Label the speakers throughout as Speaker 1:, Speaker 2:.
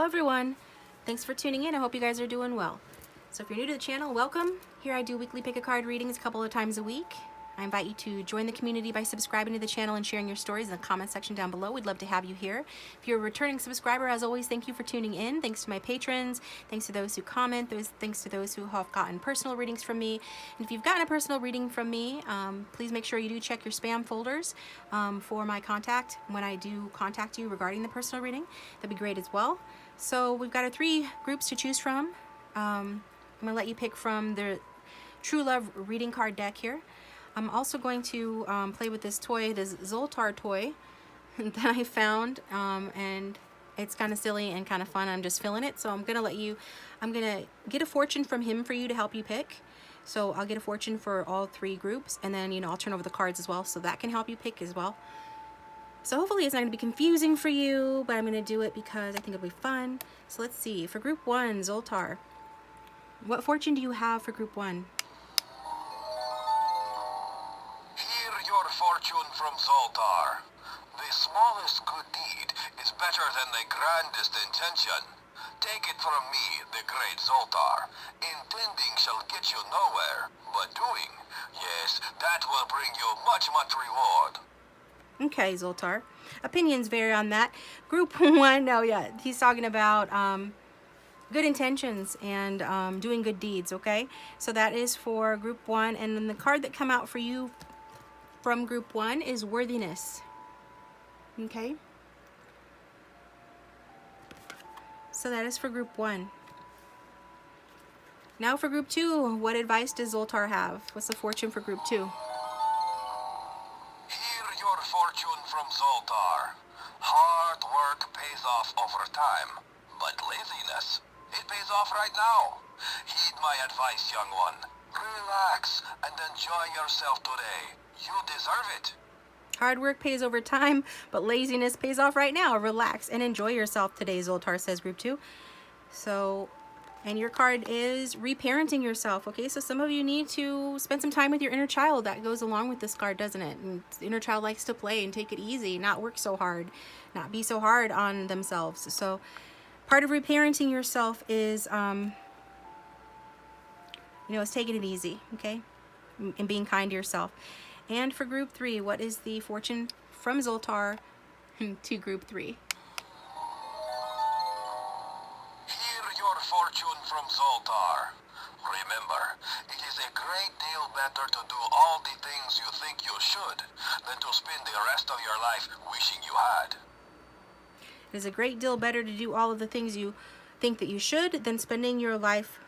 Speaker 1: Hello everyone, thanks for tuning in. I hope you guys are doing well. So if you're new to the channel, welcome. Here I do weekly pick a card readings a couple of times a week. I invite you to join the community by subscribing to the channel and sharing your stories in the comment section down below. We'd love to have you here. If you're a returning subscriber, as always, thank you for tuning in. Thanks to my patrons, thanks to those who comment, thanks to those who have gotten personal readings from me. And if you've gotten a personal reading from me, please make sure you do check your spam folders for my contact when I do contact you regarding the personal reading. That'd be great as well. So we've got our 3 groups to choose from. I'm going to let you pick from the True Love reading card deck here. I'm also going to play with this toy, this Zoltar toy that I found, and it's kind of silly and kind of fun. I'm just feeling it, so I'm gonna get a fortune from him for you to help you pick. So I'll get a fortune for all 3 groups, and then I'll turn over the cards as well, so that can help you pick as well. So hopefully it's not gonna be confusing for you, but I'm gonna do it because I think it'll be fun. So let's see, for group 1, Zoltar, what fortune do you have for group 1?
Speaker 2: Fortune from Zoltar. The smallest good deed is better than the grandest intention. Take it from me, the great Zoltar. Intending shall get you nowhere, but doing, yes, that will bring you much reward.
Speaker 1: Okay, Zoltar. Opinions vary on that. Group 1, oh yeah, he's talking about good intentions and doing good deeds, okay? So that is for group 1, and then the card that come out for you from group 1 is worthiness. Okay, so that is for group 1. Now for group 2, what advice does Zoltar have? What's the fortune for group 2?
Speaker 2: Hear your fortune from Zoltar. Hard work pays off over time, but laziness, it pays off right now. Heed my advice, young one. Relax and enjoy yourself today. You deserve it.
Speaker 1: Hard work pays over time, but laziness pays off right now. Relax and enjoy yourself today, Zoltar says group 2. So, and your card is reparenting yourself, okay? So some of you need to spend some time with your inner child. That goes along with this card, doesn't it? And the inner child likes to play and take it easy, not work so hard, not be so hard on themselves. So part of reparenting yourself is, it's taking it easy, okay? And being kind to yourself. And for group 3, what is the fortune from Zoltar to group 3?
Speaker 2: Hear your fortune from Zoltar. Remember, it is a great deal better to do all the things you think you should than to spend the rest of your life wishing you had.
Speaker 1: It is a great deal better to do all of the things you think that you should than spending your life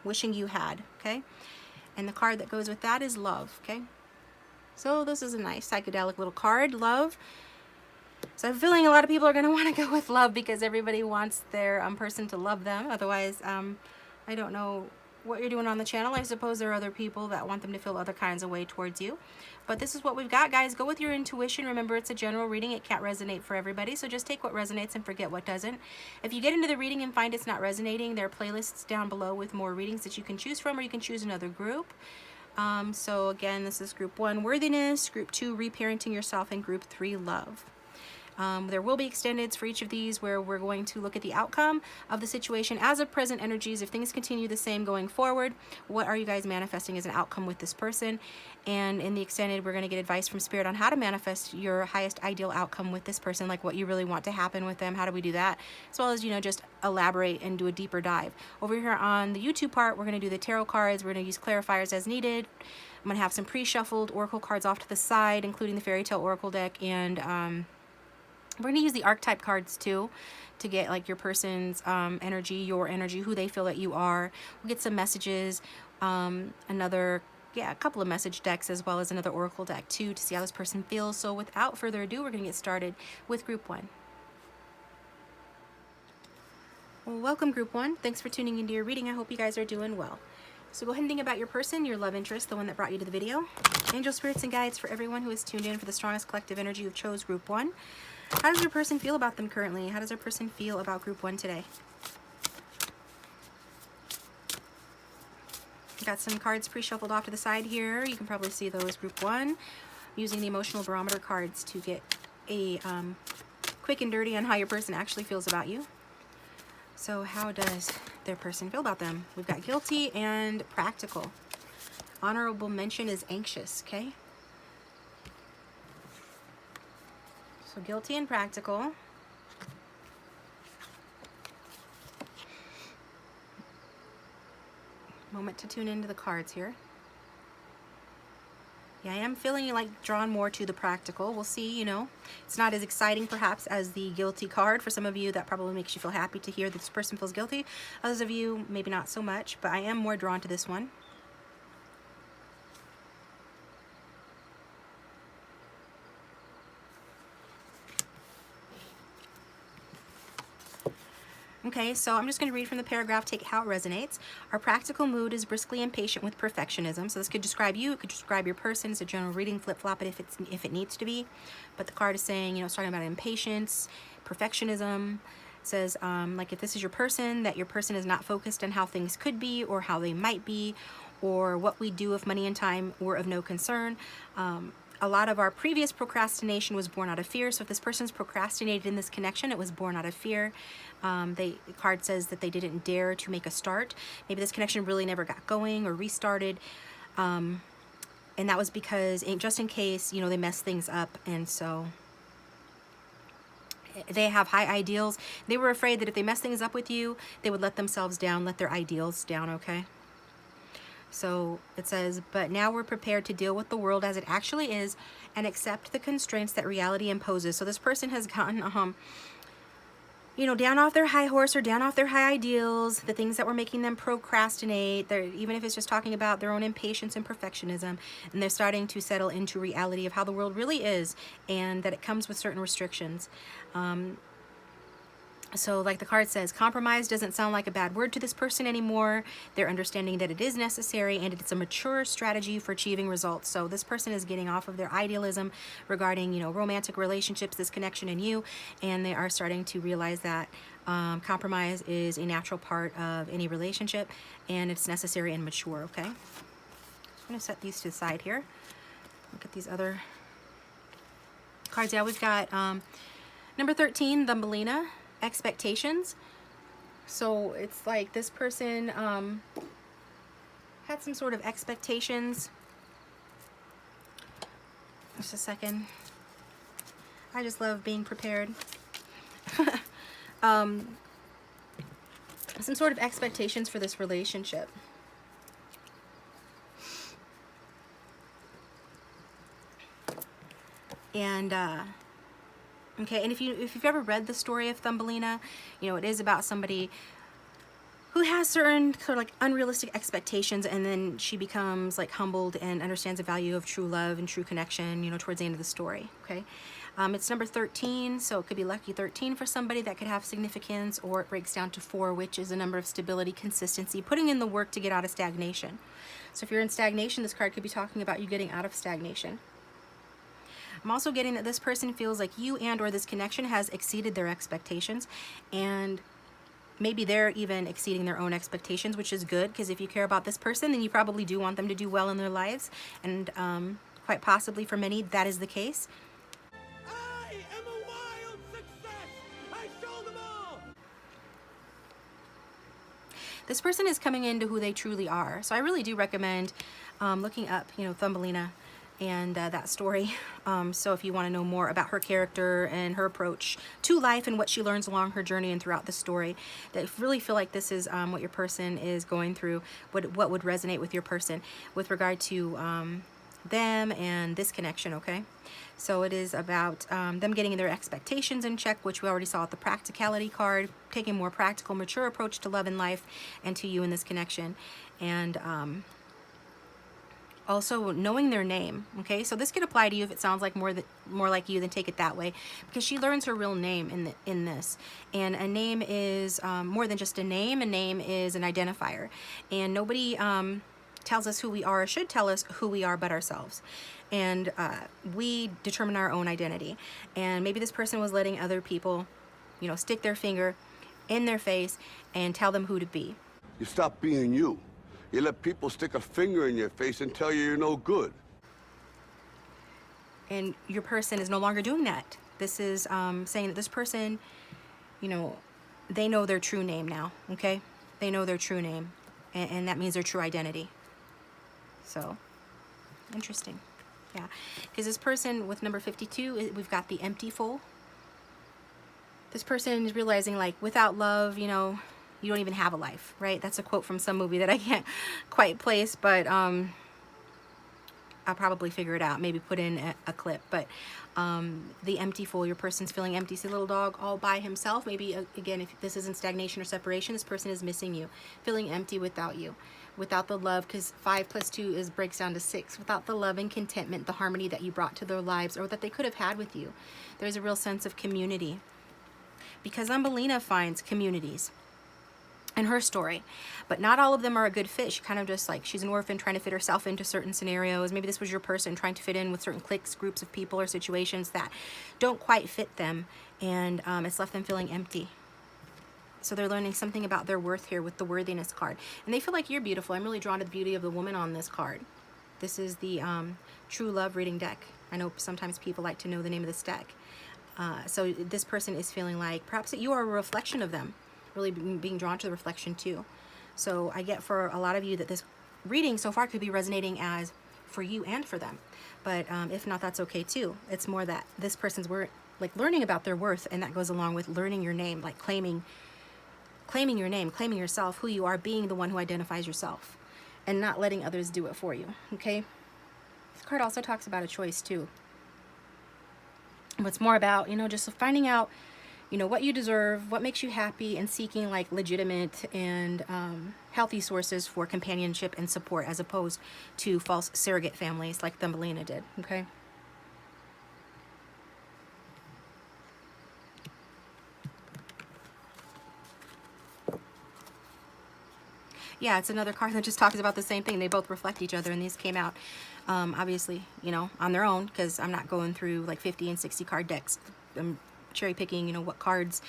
Speaker 1: wishing you had, okay? And the card that goes with that is love, okay? So this is a nice psychedelic little card, love. So I'm feeling a lot of people are going to want to go with love because everybody wants their person to love them. Otherwise, I don't know what you're doing on the channel. I suppose there are other people that want them to feel other kinds of way towards you. But this is what we've got, guys. Go with your intuition. Remember, it's a general reading. It can't resonate for everybody. So just take what resonates and forget what doesn't. If you get into the reading and find it's not resonating, there are playlists down below with more readings that you can choose from, or you can choose another group. So again, this is group 1, worthiness, group 2, reparenting yourself, and group 3, love. There will be extendeds for each of these where we're going to look at the outcome of the situation as of present energies. If things continue the same going forward, what are you guys manifesting as an outcome with this person? And in the extended, we're going to get advice from Spirit on how to manifest your highest ideal outcome with this person, like what you really want to happen with them. How do we do that? As well as, just elaborate and do a deeper dive. Over here on the YouTube part, we're going to do the tarot cards. We're going to use clarifiers as needed. I'm going to have some pre-shuffled oracle cards off to the side, including the Fairy Tale Oracle deck, and we're going to use the archetype cards too to get like your person's energy, your energy, who they feel that you are. We'll get some messages, a couple of message decks, as well as another oracle deck too to see how this person feels. So without further ado, we're going to get started with group 1. Well, welcome group 1. Thanks for tuning into your reading. I hope you guys are doing well. So go ahead and think about your person, your love interest, the one that brought you to the video. Angel spirits and guides for everyone who is tuned in for the strongest collective energy who chose group 1. How does your person feel about them currently? How does our person feel about group 1 today? Got some cards pre-shuffled off to the side here. You can probably see those, group 1. Using the emotional barometer cards to get a quick and dirty on how your person actually feels about you. So how does their person feel about them? We've got guilty and practical. Honorable mention is anxious, okay? So guilty and practical. Moment to tune into the cards here. Yeah, I am feeling like drawn more to the practical. We'll see, you know. It's not as exciting perhaps as the guilty card. For some of you, that probably makes you feel happy to hear that this person feels guilty. Others of you, maybe not so much, but I am more drawn to this one. Okay, so I'm just going to read from the paragraph, take how it resonates. Our practical mood is briskly impatient with perfectionism. So this could describe you, it could describe your person. It's a general reading, flip-flop it if it needs to be. But the card is saying, you know, it's talking about impatience, perfectionism. It says, like if this is your person, that your person is not focused on how things could be or how they might be, or what we do if money and time were of no concern. A lot of our previous procrastination was born out of fear. So if this person's procrastinated in this connection, it was born out of fear. The card says that they didn't dare to make a start. Maybe this connection really never got going or restarted. And that was because, just in case, you know, they messed things up. And so they have high ideals. They were afraid that if they messed things up with you, they would let themselves down, let their ideals down, okay? So it says, but now we're prepared to deal with the world as it actually is and accept the constraints that reality imposes. So this person has gotten, you know, down off their high horse or down off their high ideals, the things that were making them procrastinate, even if it's just talking about their own impatience and perfectionism, and they're starting to settle into reality of how the world really is and that it comes with certain restrictions. So like the card says, compromise doesn't sound like a bad word to this person anymore. They're understanding that it is necessary and it's a mature strategy for achieving results. So this person is getting off of their idealism regarding, you know, romantic relationships, this connection in you, and they are starting to realize that compromise is a natural part of any relationship and it's necessary and mature, okay? I'm going to set these to the side here. Look at these other cards. Yeah, we've got number 13, the Melina. Expectations. So it's like this person had some sort of expectations. Just a second. I just love being prepared. Some sort of expectations for this relationship. And okay, and if you've ever read the story of Thumbelina, you know, it is about somebody who has certain sort of like unrealistic expectations, and then she becomes like humbled and understands the value of true love and true connection, you know, towards the end of the story, okay? It's number 13, so it could be lucky 13 for somebody. That could have significance, or it breaks down to 4, which is a number of stability, consistency, putting in the work to get out of stagnation. So if you're in stagnation, this card could be talking about you getting out of stagnation. I'm also getting that this person feels like you and or this connection has exceeded their expectations, and maybe they're even exceeding their own expectations, which is good, because if you care about this person, then you probably do want them to do well in their lives, and quite possibly for many that is the case.
Speaker 3: I am a wild success! I stole them all!
Speaker 1: This person is coming into who they truly are, so I really do recommend looking up, you know, Thumbelina and that story. So if you want to know more about her character and her approach to life and what she learns along her journey and throughout the story, that really feel like this is what your person is going through, what would resonate with your person with regard to them and this connection, okay? So it is about them getting their expectations in check, which we already saw at the practicality card, taking a more practical, mature approach to love and life and to you in this connection. And also knowing their name, okay? So this could apply to you if it sounds like more like you, then take it that way, because she learns her real name in this. And a name is more than just a name. A name is an identifier, and nobody tells us who we are or should tell us who we are but ourselves. And we determine our own identity. And maybe this person was letting other people, you know, stick their finger in their face and tell them who to be.
Speaker 4: You stop being you. You let people stick a finger in your face and tell you you're no good.
Speaker 1: And your person is no longer doing that. This is saying that this person, you know, they know their true name now, okay? They know their true name, and that means their true identity. So, interesting. Yeah, because this person with number 52, we've got the empty fool. This person is realizing, like, without love, you know, you don't even have a life, right? That's a quote from some movie that I can't quite place, but I'll probably figure it out, maybe put in a clip. But the empty fool, your person's feeling empty. See, little dog all by himself. Maybe, again, if this isn't stagnation or separation, this person is missing you, feeling empty without you, without the love, because 5 plus 2 breaks down to 6. Without the love and contentment, the harmony that you brought to their lives or that they could have had with you. There's a real sense of community. Because Umbelina finds communities in her story, but not all of them are a good fit. She kind of just, like, she's an orphan trying to fit herself into certain scenarios. Maybe this was your person trying to fit in with certain cliques, groups of people, or situations that don't quite fit them, and it's left them feeling empty. So they're learning something about their worth here with the worthiness card, and they feel like you're beautiful. I'm really drawn to the beauty of the woman on this card. This is the True Love reading deck. I know sometimes people like to know the name of this deck. So this person is feeling like perhaps that you are a reflection of them, really being drawn to the reflection too. So I get for a lot of you that this reading so far could be resonating as for you and for them. But if not, that's okay too. It's more that this person's like learning about their worth, and that goes along with learning your name, like claiming your name, claiming yourself, who you are, being the one who identifies yourself, and not letting others do it for you, okay? This card also talks about a choice too. What's more about, you know, just finding out, you know, what you deserve, what makes you happy, and seeking like legitimate and healthy sources for companionship and support, as opposed to false surrogate families like Thumbelina did, okay? Yeah, it's another card that just talks about the same thing. They both reflect each other, and these came out, obviously, you know, on their own, because I'm not going through like 50 and 60 card decks. I'm cherry picking, you know, what cards.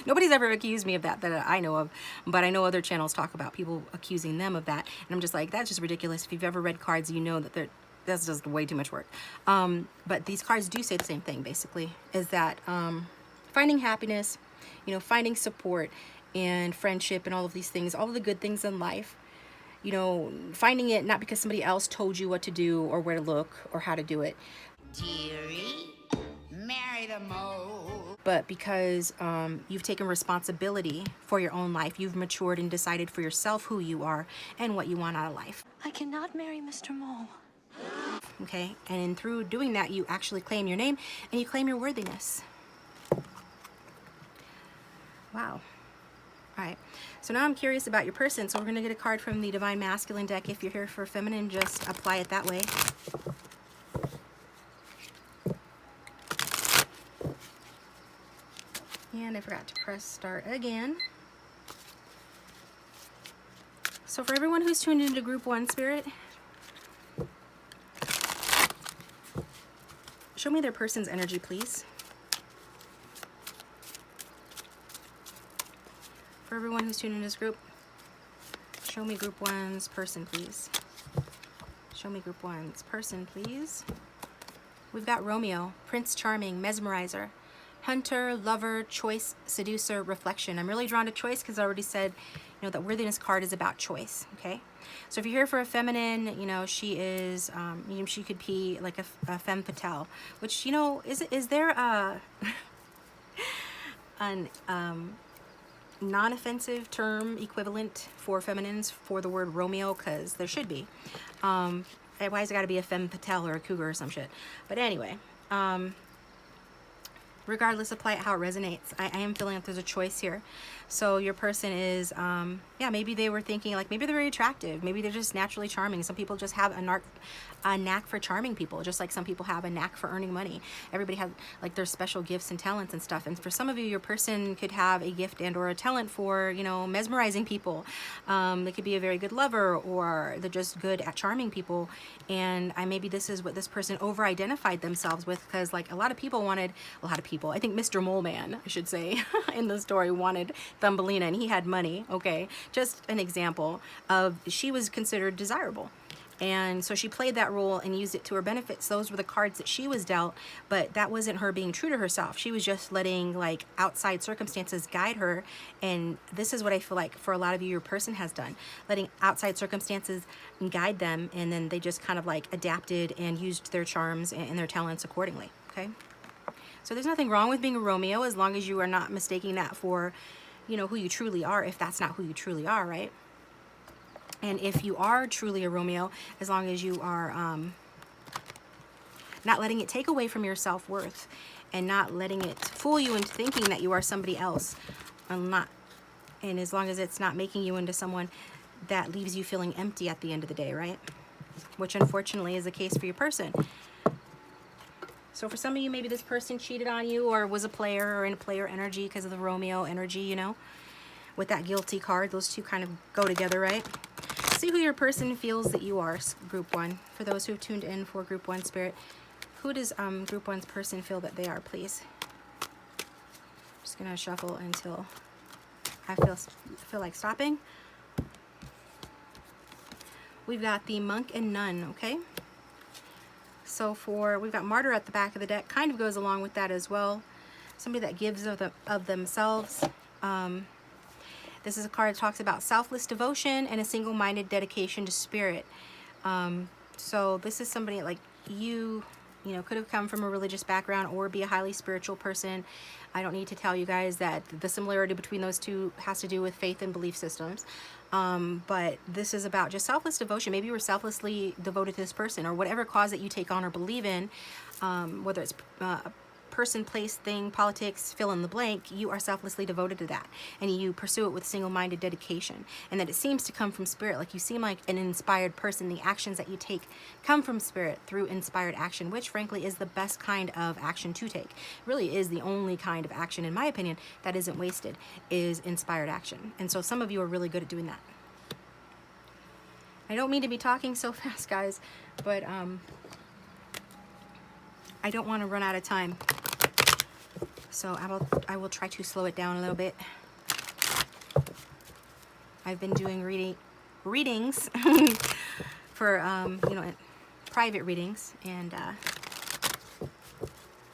Speaker 1: Nobody's ever accused me of that I know of, but I know other channels talk about people accusing them of that, and I'm just like, that's just ridiculous. If you've ever read cards, you know that that's just way too much work. But these cards do say the same thing, basically, is that finding happiness, you know, finding support and friendship and all of these things, all of the good things in life, you know, finding it not because somebody else told you what to do or where to look or how to do it,
Speaker 5: dearie, marry the mole,
Speaker 1: but because you've taken responsibility for your own life. You've matured and decided for yourself who you are and what you want out of life.
Speaker 6: I cannot marry Mr. Mole.
Speaker 1: Okay, and through doing that, you actually claim your name and you claim your worthiness. Wow. All right, so now I'm curious about your person. So we're going to get a card from the Divine Masculine deck. If you're here for feminine, just apply it that way. And I forgot to press start again. So for everyone who's tuned into Group 1 Spirit, show me their person's energy, please. For everyone who's tuned in this group, show me Group 1's person, please. Show me Group 1's person, please. We've got Romeo, Prince Charming, Mesmerizer, Hunter, Lover, Choice, Seducer, Reflection. I'm really drawn to Choice because I already said, you know, that worthiness card is about choice, okay? So if you're here for a feminine, you know, she is, you know, she could be like a femme fatale, which, you know, is there a, an, non-offensive term equivalent for feminines for the word Romeo? Because there should be. Why has it got to be a femme fatale or a cougar or some shit? But anyway, regardless, apply it how it resonates. I am feeling like there's a choice here. So your person is, yeah, maybe they were thinking, like, maybe they're very attractive. Maybe they're just naturally charming. Some people just have a knack for charming people, just like some people have a knack for earning money. Everybody has, like, their special gifts and talents and stuff. And for some of you, your person could have a gift and or a talent for, you know, mesmerizing people. They could be a very good lover, or they're just good at charming people. And maybe this is what this person over-identified themselves with, because, like, a lot of people, I think Mr. Mole Man, I should say, in the story wanted Thumbelina, and he had money, okay? Just an example of, she was considered desirable. And so she played that role and used it to her benefits. Those were the cards that she was dealt, but that wasn't her being true to herself. She was just letting like outside circumstances guide her. And this is what I feel like for a lot of you, your person has done, letting outside circumstances guide them. And then they just kind of like adapted and used their charms and their talents accordingly. Okay. So there's nothing wrong with being a Romeo as long as you are not mistaking that for, you know, who you truly are, if that's not who you truly are, right? And if you are truly a Romeo, as long as you are not letting it take away from your self-worth and not letting it fool you into thinking that you are somebody else, and as long as it's not making you into someone that leaves you feeling empty at the end of the day, right? Which unfortunately is the case for your person. So for some of you, maybe this person cheated on you or was a player or in a player energy because of the Romeo energy, you know, with that guilty card. Those two kind of go together, right? See who your person feels that you are, Group 1. For those who have tuned in for Group 1 Spirit, who does Group 1's person feel that they are, please? Just going to shuffle until I feel like stopping. We've got the Monk and Nun, okay? So we've got Martyr at the back of the deck, kind of goes along with that as well. Somebody that gives of themselves. This is a card that talks about selfless devotion and a single-minded dedication to spirit. So this is somebody like you know, could have come from a religious background or be a highly spiritual person. I don't need to tell you guys that the similarity between those two has to do with faith and belief systems. But this is about just selfless devotion. Maybe you were selflessly devoted to this person or whatever cause that you take on or believe in, whether it's person, place, thing, politics, fill in the blank, you are selflessly devoted to that. And you pursue it with single-minded dedication. And that it seems to come from spirit. Like you seem like an inspired person. The actions that you take come from spirit through inspired action, which frankly is the best kind of action to take. Really is the only kind of action, in my opinion, that isn't wasted, is inspired action. And so some of you are really good at doing that. I don't mean to be talking so fast, guys, but I don't want to run out of time. So I will try to slow it down a little bit. I've been doing readings for, you know, private readings, and,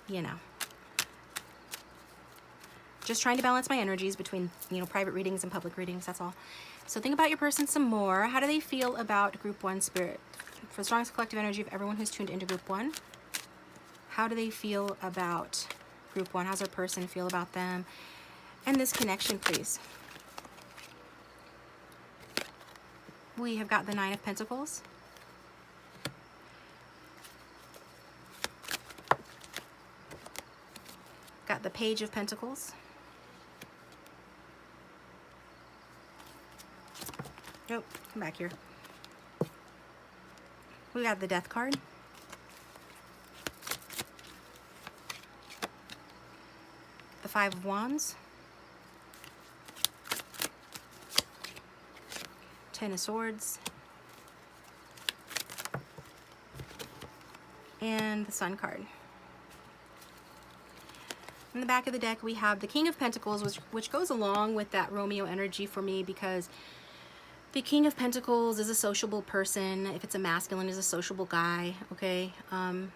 Speaker 1: you know, just trying to balance my energies between, you know, private readings and public readings, that's all. So think about your person some more. How do they feel about Group 1 Spirit? For the strongest collective energy of everyone who's tuned into Group 1, how do they feel about Group 1? How's their person feel about them? And this connection, please. We have got the Nine of Pentacles. Got the Page of Pentacles. Nope, come back here. We got the Death card. The Five of Wands. Ten of Swords. And the Sun card. In the back of the deck, we have the King of Pentacles, which goes along with that Romeo energy for me, because the King of Pentacles is a sociable person. If it's a masculine, is a sociable guy, okay? And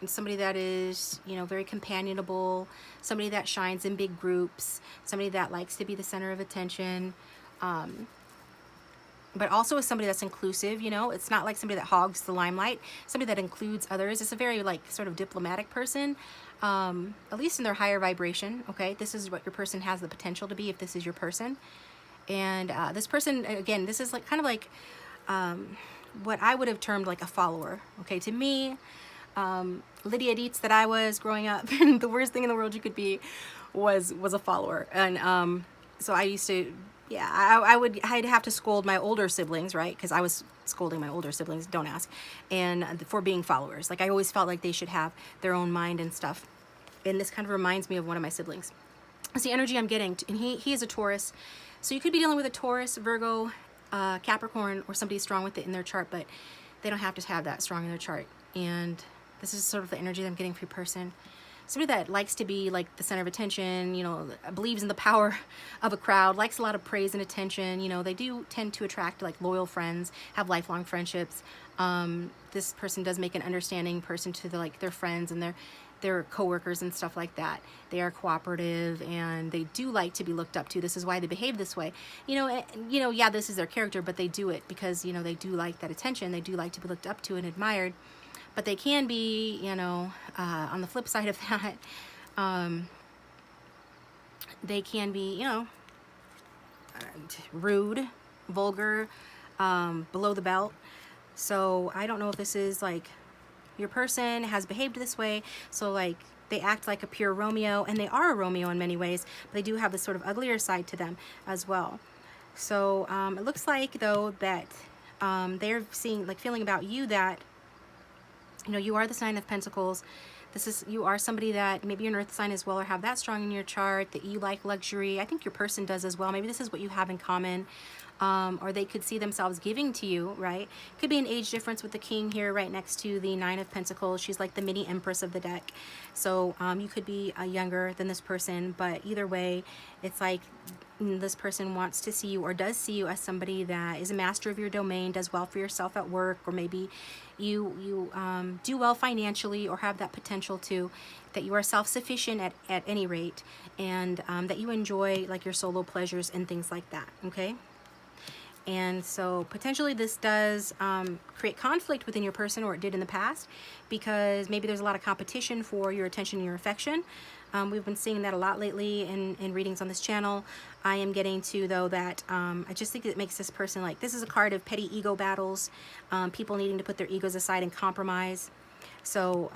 Speaker 1: somebody that is, you know, very companionable, somebody that shines in big groups, somebody that likes to be the center of attention, but also is somebody that's inclusive, you know? It's not like somebody that hogs the limelight, somebody that includes others. It's a very, like, sort of diplomatic person, at least in their higher vibration, okay? This is what your person has the potential to be if this is your person. And this person, again, this is like kind of like what I would have termed like a follower, okay? To me, Lydia Dietz that I was growing up, the worst thing in the world you could be was a follower. And so I used to, yeah, I'd have to scold my older siblings, right? Because I was scolding my older siblings, don't ask, and for being followers. Like I always felt like they should have their own mind and stuff. And this kind of reminds me of one of my siblings. It's the energy I'm getting, and he is a Taurus. So you could be dealing with a Taurus, Virgo, Capricorn, or somebody strong with it in their chart, but they don't have to have that strong in their chart. And this is sort of the energy that I'm getting for your person. somebody that likes to be like the center of attention, you know, believes in the power of a crowd, likes a lot of praise and attention. You know, they do tend to attract like loyal friends, have lifelong friendships. This person does make an understanding person to like their friends and their coworkers and stuff like that. They are cooperative and they do like to be looked up to. This is why they behave this way. Yeah, this is their character, but they do it because, you know, they do like that attention. They do like to be looked up to and admired. But they can be, you know, on the flip side of that, they can be, you know, rude, vulgar, below the belt. So I don't know if this is like your person has behaved this way. So like they act like a pure Romeo, and they are a Romeo in many ways, but they do have this sort of uglier side to them as well. So it looks like though that they're feeling about you that, you know, you are the Nine of Pentacles. You are somebody that maybe you're an earth sign as well, or have that strong in your chart, that you like luxury. I think your person does as well. Maybe this is what you have in common. Or they could see themselves giving to you, right? Could be an age difference with the king here right next to the Nine of Pentacles. She's like the mini empress of the deck. So you could be younger than this person, but either way, it's like this person wants to see you or does see you as somebody that is a master of your domain, does well for yourself at work, or maybe you do well financially or have that potential to, that you are self-sufficient at any rate, and that you enjoy like your solo pleasures and things like that, okay? And so potentially this does create conflict within your person, or it did in the past, because maybe there's a lot of competition for your attention and your affection. We've been seeing that a lot lately in readings on this channel. I am getting to, though, that I just think it makes this person like, this is a card of petty ego battles, people needing to put their egos aside and compromise. So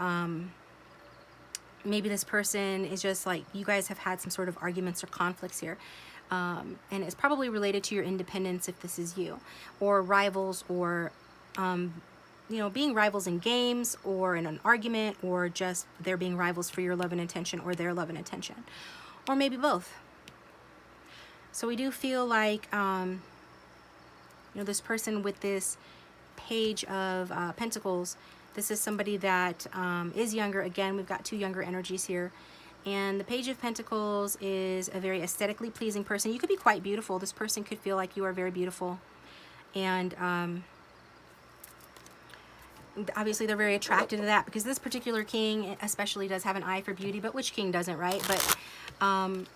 Speaker 1: maybe this person is just like, you guys have had some sort of arguments or conflicts here. And it's probably related to your independence if this is you, or rivals, or you know, being rivals in games or in an argument, or just they're being rivals for your love and attention, or their love and attention, or maybe both. So we do feel like you know, this person with this Page of Pentacles, this is somebody that is younger. Again, we've got two younger energies here. And the Page of Pentacles is a very aesthetically pleasing person. You could be quite beautiful. This person could feel like you are very beautiful. And obviously they're very attracted to that, because this particular king especially does have an eye for beauty. But which king doesn't, right? But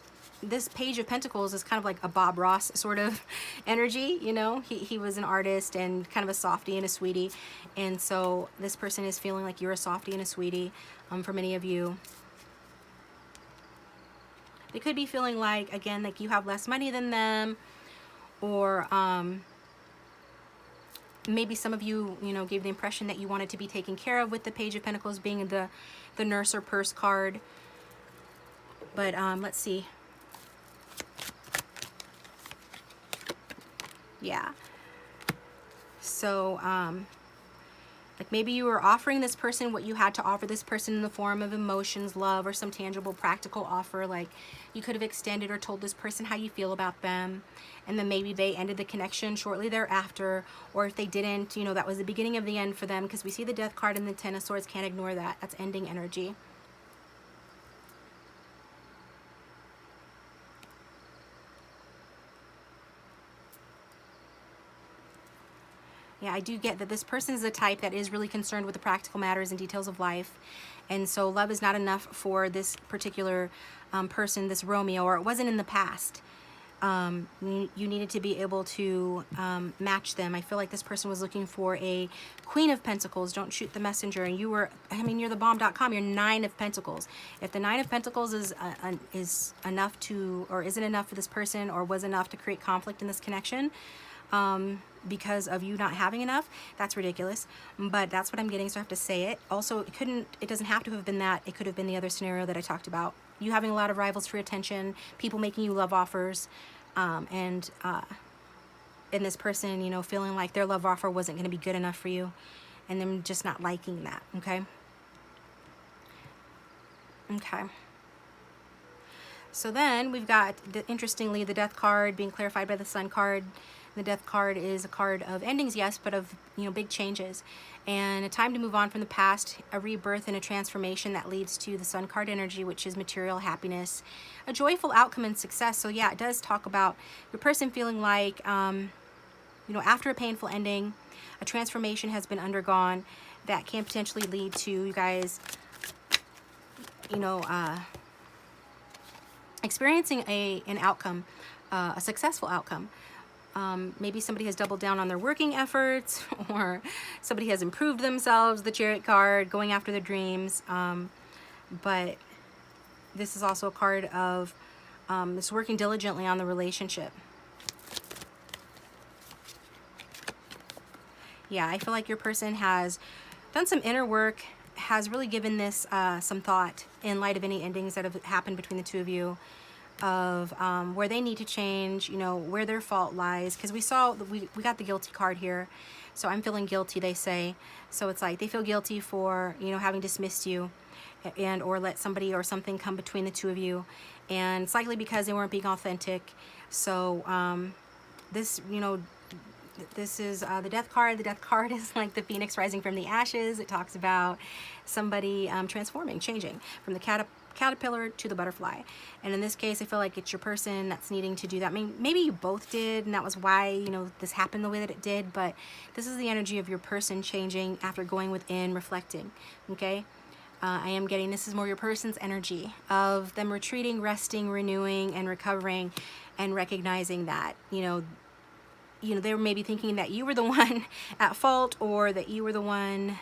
Speaker 1: this Page of Pentacles is kind of like a Bob Ross sort of energy, you know? He was an artist and kind of a softie and a sweetie. And so this person is feeling like you're a softie and a sweetie for many of you. They could be feeling like, again, like you have less money than them, or maybe some of you, you know, gave the impression that you wanted to be taken care of, with the Page of Pentacles being the nurse or purse card. But let's see. Yeah. So like maybe you were offering this person what you had to offer this person in the form of emotions, love, or some tangible practical offer. Like you could have extended or told this person how you feel about them, and then maybe they ended the connection shortly thereafter. Or if they didn't, you know, that was the beginning of the end for them, because we see the Death card and the Ten of Swords. Can't ignore that. That's ending energy. Yeah, I do get that this person is a type that is really concerned with the practical matters and details of life. And so love is not enough for this particular person, this Romeo, or it wasn't in the past. You needed to be able to match them. I feel like this person was looking for a Queen of Pentacles. Don't shoot the messenger. And you were, I mean, you're the bomb.com. You're Nine of Pentacles. If the Nine of Pentacles is enough to, or isn't enough for this person, or was enough to create conflict in this connection, because of you not having enough, that's ridiculous. But that's what I'm getting, so I have to say it. Also, it doesn't have to have been that. It could have been the other scenario that I talked about. You having a lot of rivals for attention, people making you love offers, and this person, you know, feeling like their love offer wasn't going to be good enough for you, and them just not liking that, okay? Okay. So then we've got, interestingly, the Death card being clarified by the Sun card. The Death card is a card of endings, yes, but of, you know, big changes. And a time to move on from the past, a rebirth and a transformation that leads to the Sun card energy, which is material happiness, a joyful outcome and success. So yeah, it does talk about your person feeling like, you know, after a painful ending, a transformation has been undergone that can potentially lead to you guys, you know, experiencing an outcome, a successful outcome. Maybe somebody has doubled down on their working efforts, or somebody has improved themselves, the Chariot card, going after their dreams. But this is also a card of this working diligently on the relationship. Yeah, I feel like your person has done some inner work, has really given this some thought in light of any endings that have happened between the two of you, of where they need to change, you know, where their fault lies. Because we got the guilty card here. So I'm feeling guilty, they say. So it's like they feel guilty for, you know, having dismissed you and or let somebody or something come between the two of you. And it's likely because they weren't being authentic. So this, you know, this is the Death card. The Death card is like the phoenix rising from the ashes. It talks about somebody transforming, changing from the caterpillar to the butterfly. And in this case, I feel like it's your person that's needing to do that. I mean, maybe you both did, and that was why, you know, this happened the way that it did. But this is the energy of your person changing after going within, reflecting. Okay. I am getting, this is more your person's energy of them retreating, resting, renewing, and recovering, and recognizing that, you know, they were maybe thinking that you were the one at fault, or that you were the one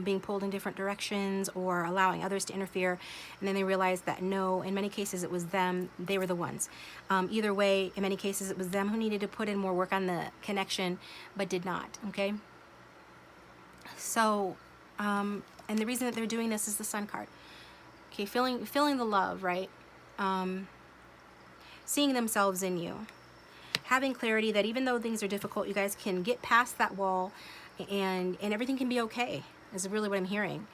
Speaker 1: being pulled in different directions, or allowing others to interfere. And then they realized that no, in many cases it was them, they were the ones. Either way, in many cases it was them who needed to put in more work on the connection, but did not, okay? So, and the reason that they're doing this is the Sun card. Okay, feeling the love, right? Seeing themselves in you. Having clarity that even though things are difficult, you guys can get past that wall, and everything can be okay, is really what I'm hearing.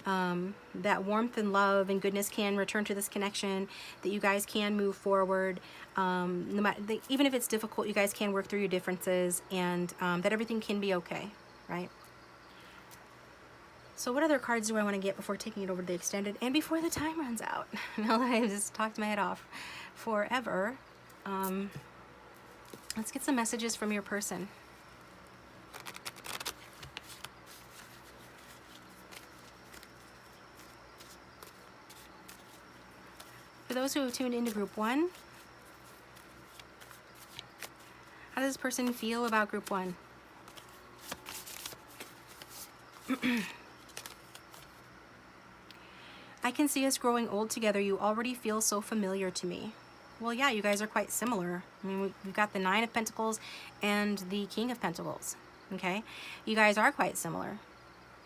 Speaker 1: That warmth and love and goodness can return to this connection, that you guys can move forward. No matter, even if it's difficult, you guys can work through your differences, and that everything can be okay, right? So what other cards do I want to get before taking it over to the extended and before the time runs out? Now that I've just talked my head off forever, let's get some messages from your person. For those who have tuned into Group 1, how does this person feel about Group 1? I can see us growing old together. You already feel so familiar to me. Well, yeah, you guys are quite similar. I mean, we've got the Nine of Pentacles and the King of Pentacles, okay? You guys are quite similar.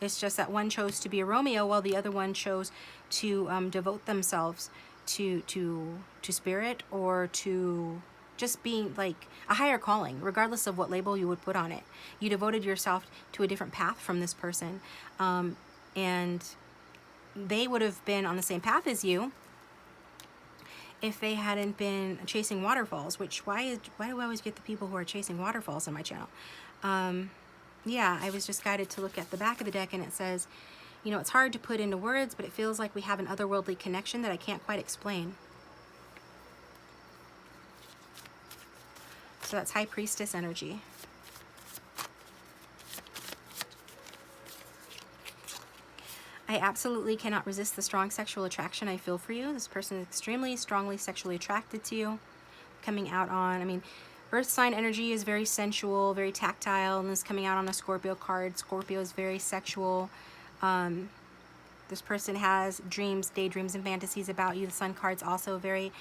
Speaker 1: It's just that one chose to be a Romeo, while the other one chose to devote themselves to spirit, or to just being like a higher calling, regardless of what label you would put on it. You devoted yourself to a different path from this person, and they would have been on the same path as you if they hadn't been chasing waterfalls. Which why do I always get the people who are chasing waterfalls on my channel? Yeah, I was just guided to look at the back of the deck, and it says, you know, it's hard to put into words, but it feels like we have an otherworldly connection that I can't quite explain. So that's High Priestess energy. I absolutely cannot resist the strong sexual attraction I feel for you. This person is extremely strongly sexually attracted to you. Coming out on, I mean, Earth sign energy is very sensual, very tactile, and this coming out on a Scorpio card. Scorpio is very sexual. This person has dreams, daydreams, and fantasies about you. The Sun card's also a very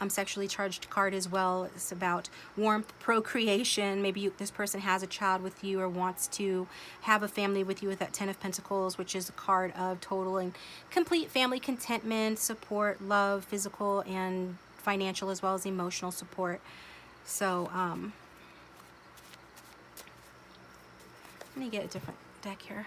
Speaker 1: sexually charged card as well. It's about warmth, procreation. Maybe this person has a child with you, or wants to have a family with you, with that Ten of Pentacles, which is a card of total and complete family contentment, support, love, physical and financial, as well as emotional support. So, let me get a different deck here.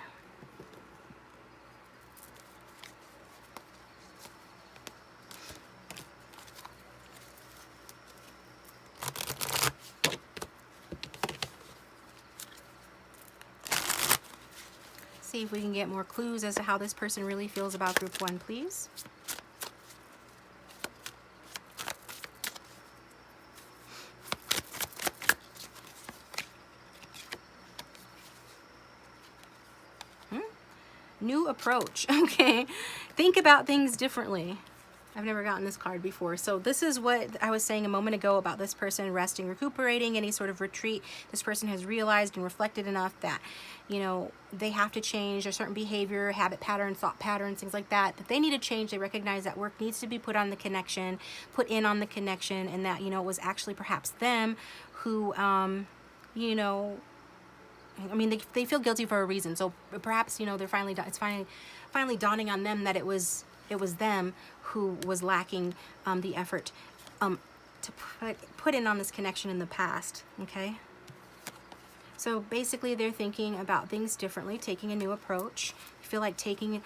Speaker 1: See if we can get more clues as to how this person really feels about group 1, please. New approach. Okay. Think about things differently. I've never gotten this card before. So this is what I was saying a moment ago about this person resting, recuperating, any sort of retreat. This person has realized and reflected enough that, you know, they have to change a certain behavior, habit patterns, thought patterns, things like that, that they need to change. They recognize that work needs to be put on the connection, put in on the connection, and that, you know, it was actually perhaps them who, you know, I mean, they feel guilty for a reason. So perhaps, you know, they're finally, it's finally dawning on them that it was them who was lacking the effort to put in on this connection in the past. Okay. So basically, they're thinking about things differently, taking a new approach. I feel like taking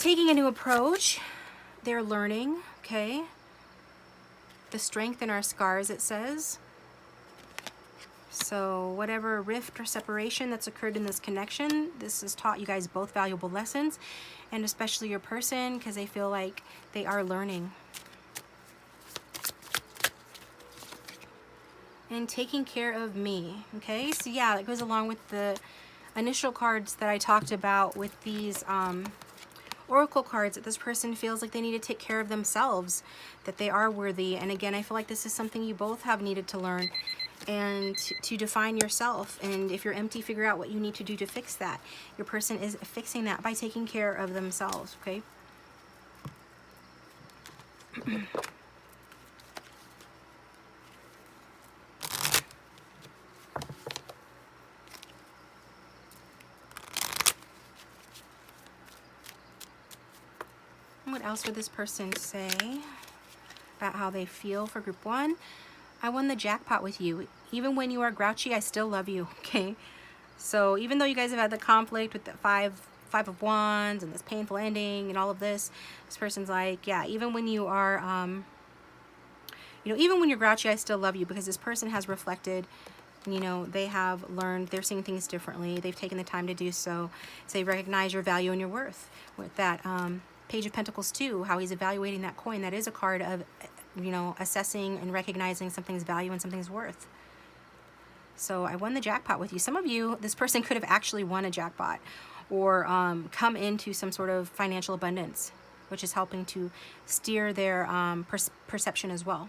Speaker 1: a new approach. They're learning. Okay. The strength in our scars, it says. So whatever rift or separation that's occurred in this connection, this has taught you guys both valuable lessons, and especially your person, because they feel like they are learning. And taking care of me. Okay, so yeah, that goes along with the initial cards that I talked about with these oracle cards, that this person feels like they need to take care of themselves, that they are worthy. And again, I feel like this is something you both have needed to learn, and to define yourself. And if you're empty, figure out what you need to do to fix that. Your person is fixing that by taking care of themselves. Okay. What else would this person say about how they feel for group 1? I won the jackpot with you. Even when you are grouchy, I still love you. Okay. So even though you guys have had the conflict with the five of wands and this painful ending and all of this, this person's like, yeah, even when you are, you know, even when you're grouchy, I still love you, because this person has reflected. You know, they have learned, they're seeing things differently. They've taken the time to do so. So they recognize your value and your worth. With that Page of Pentacles 2, how he's evaluating that coin, that is a card of, you know, assessing and recognizing something's value and something's worth. So I won the jackpot with you. Some of you, this person could have actually won a jackpot, or come into some sort of financial abundance, which is helping to steer their perception as well.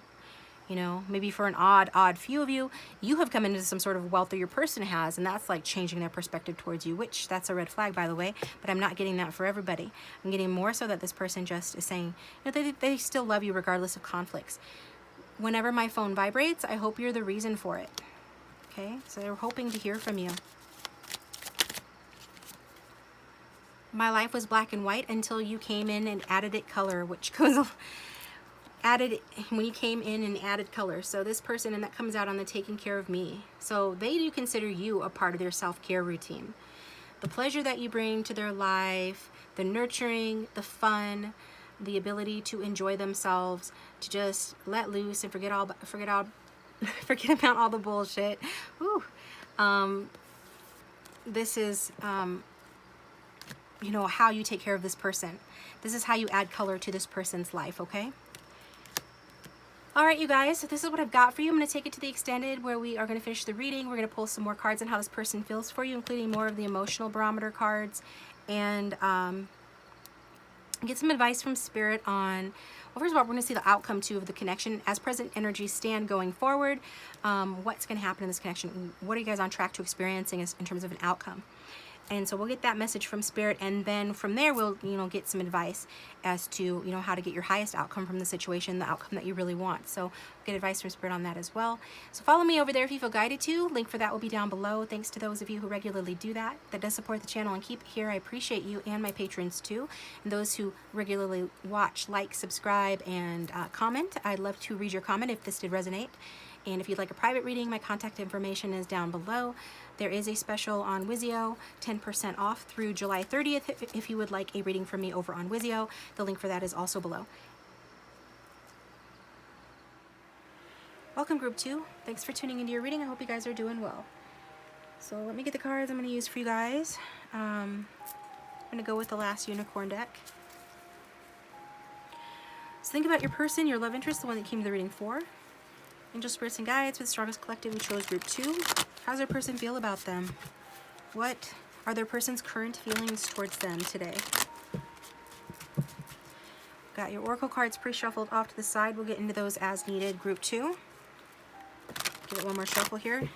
Speaker 1: You know, maybe for an odd few of you, you have come into some sort of wealth that your person has, and that's like changing their perspective towards you, which that's a red flag, by the way, but I'm not getting that for everybody. I'm getting more so that this person just is saying, you know, they still love you regardless of conflicts. Whenever my phone vibrates, I hope you're the reason for it. Okay, so they're hoping to hear from you. My life was black and white until you came in and added it color, which goes added when you came in and added color. So this person, and that comes out on the taking care of me. So they do consider you a part of their self-care routine. The pleasure that you bring to their life, the nurturing, the fun, the ability to enjoy themselves, to just let loose and forget about all the bullshit. Whew. This is, you know, how you take care of this person. This is how you add color to this person's life, okay? All right, you guys, so this is what I've got for you. I'm going to take it to the extended, where we are going to finish the reading. We're going to pull some more cards on how this person feels for you, including more of the emotional barometer cards, and get some advice from Spirit on, well, first of all, we're going to see the outcome, too, of the connection. As present energies stand going forward, what's going to happen in this connection? What are you guys on track to experiencing in terms of an outcome? And so we'll get that message from Spirit, and then from there we'll, you know, get some advice as to, you know, how to get your highest outcome from the situation, the outcome that you really want. So get advice from Spirit on that as well. So follow me over there if you feel guided to. Link for that will be down below. Thanks to those of you who regularly do that. That does support the channel and keep it here. I appreciate you and my patrons too. And those who regularly watch, like, subscribe, and comment. I'd love to read your comment if this did resonate. And if you'd like a private reading, my contact information is down below. There is a special on Wizio, 10% off through July 30th if you would like a reading from me over on Wizio. The link for that is also below. Welcome, Group 2. Thanks for tuning into your reading. I hope you guys are doing well. So let me get the cards I'm going to use for you guys. I'm going to go with the last unicorn deck. So think about your person, your love interest, the one that came to the reading for. Angel spirits and guides with the strongest collective. We chose group 2. How does their person feel about them? What are their person's current feelings towards them today? Got your oracle cards pre-shuffled off to the side. We'll get into those as needed. Group 2. Give it one more shuffle here.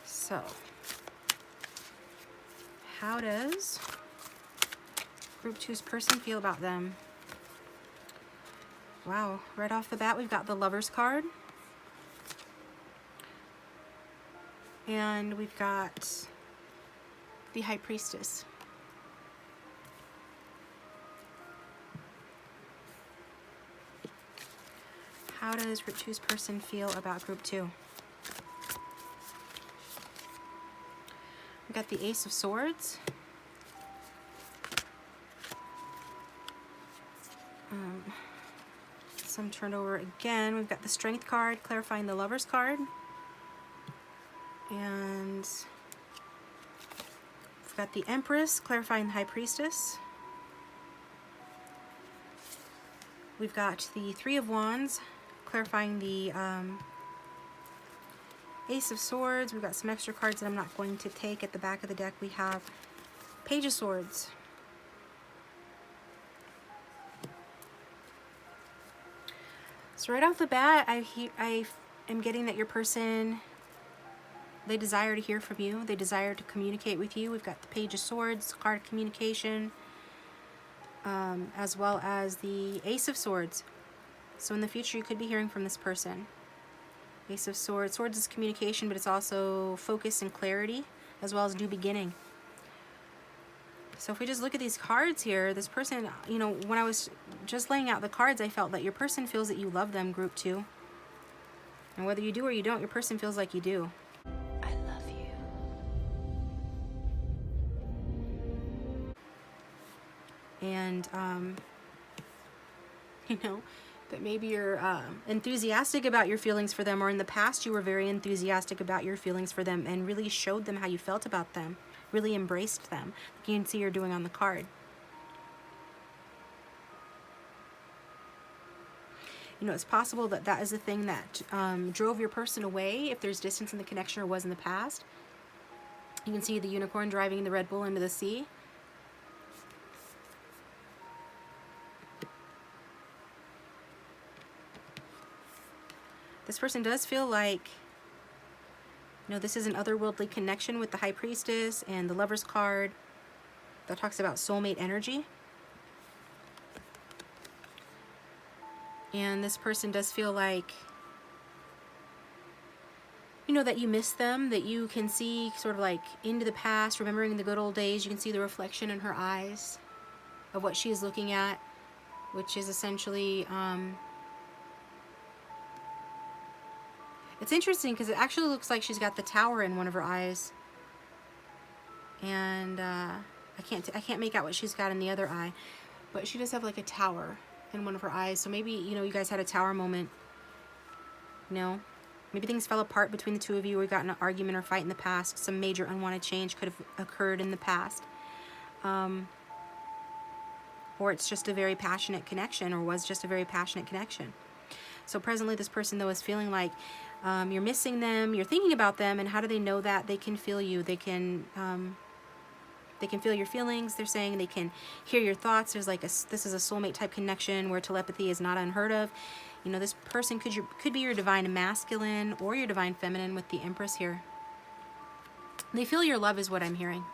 Speaker 1: So, how does group 2's person feel about them? Wow, right off the bat, we've got the Lover's card. And we've got the High Priestess. How does group 2's person feel about group 2? We've got the Ace of Swords. Some turned over again. We've got the Strength card, clarifying the Lover's card. And we've got the Empress, clarifying the High Priestess. We've got the Three of Wands, clarifying the Ace of Swords. We've got some extra cards that I'm not going to take. At the back of the deck, we have Page of Swords. So right off the bat, I am getting that your person, they desire to hear from you. They desire to communicate with you. We've got the Page of Swords, card of communication, as well as the Ace of Swords. So in the future, you could be hearing from this person. Ace of Swords. Swords is communication, but it's also focus and clarity, as well as new beginning. So if we just look at these cards here, this person, you know, when I was just laying out the cards, I felt that your person feels that you love them, group 2. And whether you do or you don't, your person feels like you do.
Speaker 6: I love you.
Speaker 1: And, you know, that maybe you're enthusiastic about your feelings for them, or in the past you were very enthusiastic about your feelings for them and really showed them how you felt about them, really embraced them, like you can see you're doing on the card. You know, it's possible that that is the thing that drove your person away, if there's distance in the connection or was in the past. You can see the unicorn driving the Red Bull into the sea. This person does feel like, you know, this is an otherworldly connection with the High Priestess and the Lover's card that talks about soulmate energy. And this person does feel like, you know, that you miss them, that you can see sort of like into the past, remembering the good old days. You can see the reflection in her eyes of what she is looking at, which is essentially, it's interesting because it actually looks like she's got the tower in one of her eyes. And I can't make out what she's got in the other eye, but she does have like a tower in one of her eyes. So maybe, you know, you guys had a tower moment. You know, maybe things fell apart between the two of you, or you got in an argument or fight in the past. Some major unwanted change could have occurred in the past. Or it's just a very passionate connection, or was just a very passionate connection. So presently this person, though, is feeling like you're missing them, you're thinking about them, and how do they know that? They can feel you. They can feel your feelings. They're saying they can hear your thoughts. There's like this is a soulmate type connection where telepathy is not unheard of. You know, this person could be your divine masculine or your divine feminine with the Empress here. They feel your love is what I'm hearing.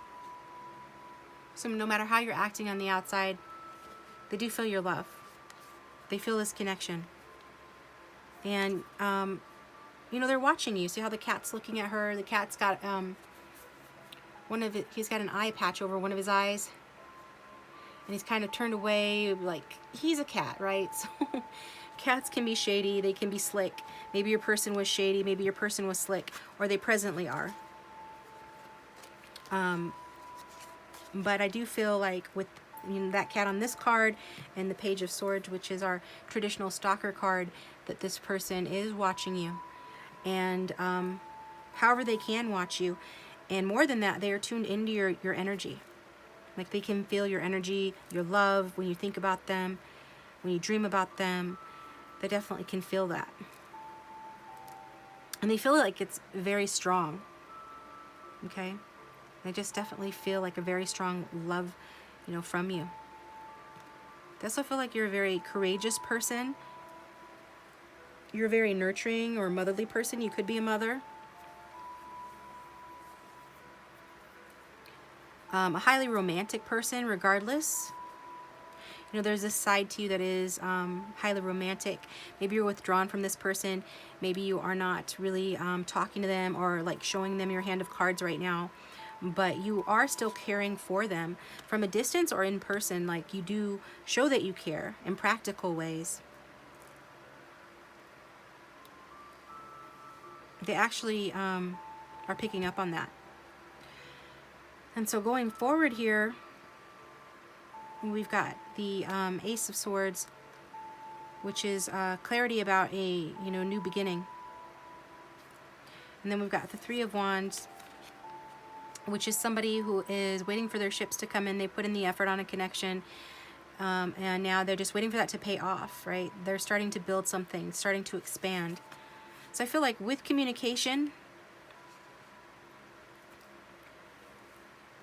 Speaker 1: So no matter how you're acting on the outside, they do feel your love. They feel this connection. And, you know, they're watching you. See how the cat's looking at her? The cat's got, he's got an eye patch over one of his eyes. And he's kind of turned away, like, he's a cat, right? So cats can be shady. They can be slick. Maybe your person was shady. Maybe your person was slick. Or they presently are. But I do feel like with that cat on this card and the Page of Swords, which is our traditional stalker card, that this person is watching you. And however they can watch you. And more than that, they are tuned into your energy. Like they can feel your energy, your love, when you think about them, when you dream about them. They definitely can feel that. And they feel like it's very strong. Okay? They just definitely feel like a very strong love, from you. They also feel like you're a very courageous person. You're a very nurturing or motherly person. You could be a mother. A highly romantic person, regardless. There's this side to you that is highly romantic. Maybe you're withdrawn from this person. Maybe you are not really talking to them or like showing them your hand of cards right now. But you are still caring for them from a distance or in person. Like you do show that you care in practical ways. They actually are picking up on that. And so going forward here, we've got the Ace of Swords, which is clarity about a new beginning. And then we've got the Three of Wands, which is somebody who is waiting for their ships to come in. They put in the effort on a connection, and now they're just waiting for that to pay off, right? They're starting to build something, starting to expand. So I feel like with communication,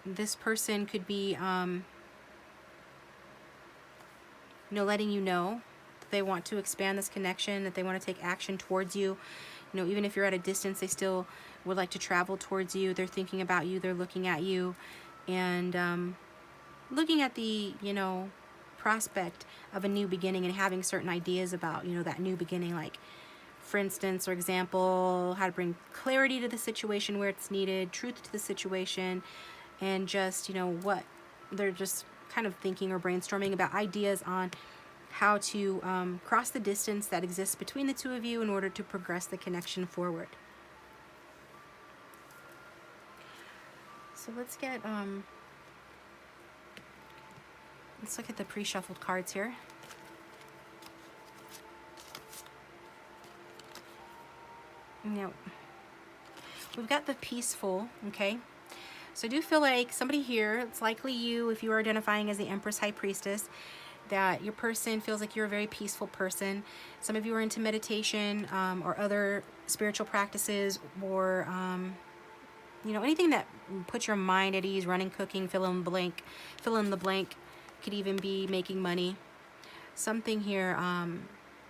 Speaker 1: this person could be letting you know that they want to expand this connection, that they want to take action towards you. Even if you're at a distance, they still would like to travel towards you. They're thinking about you. They're looking at you, and looking at the prospect of a new beginning and having certain ideas about that new beginning. Like, for instance, or example, how to bring clarity to the situation where it's needed, truth to the situation, and just what they're just kind of thinking or brainstorming about ideas on how to cross the distance that exists between the two of you in order to progress the connection forward. So let's look at the pre-shuffled cards here. We've got the Peaceful, okay? So I do feel like somebody here, it's likely you, if you are identifying as the Empress High Priestess, that your person feels like you're a very peaceful person. Some of you are into meditation or other spiritual practices, or anything that puts your mind at ease. Running, cooking, fill in the blank. Could even be making money. Something here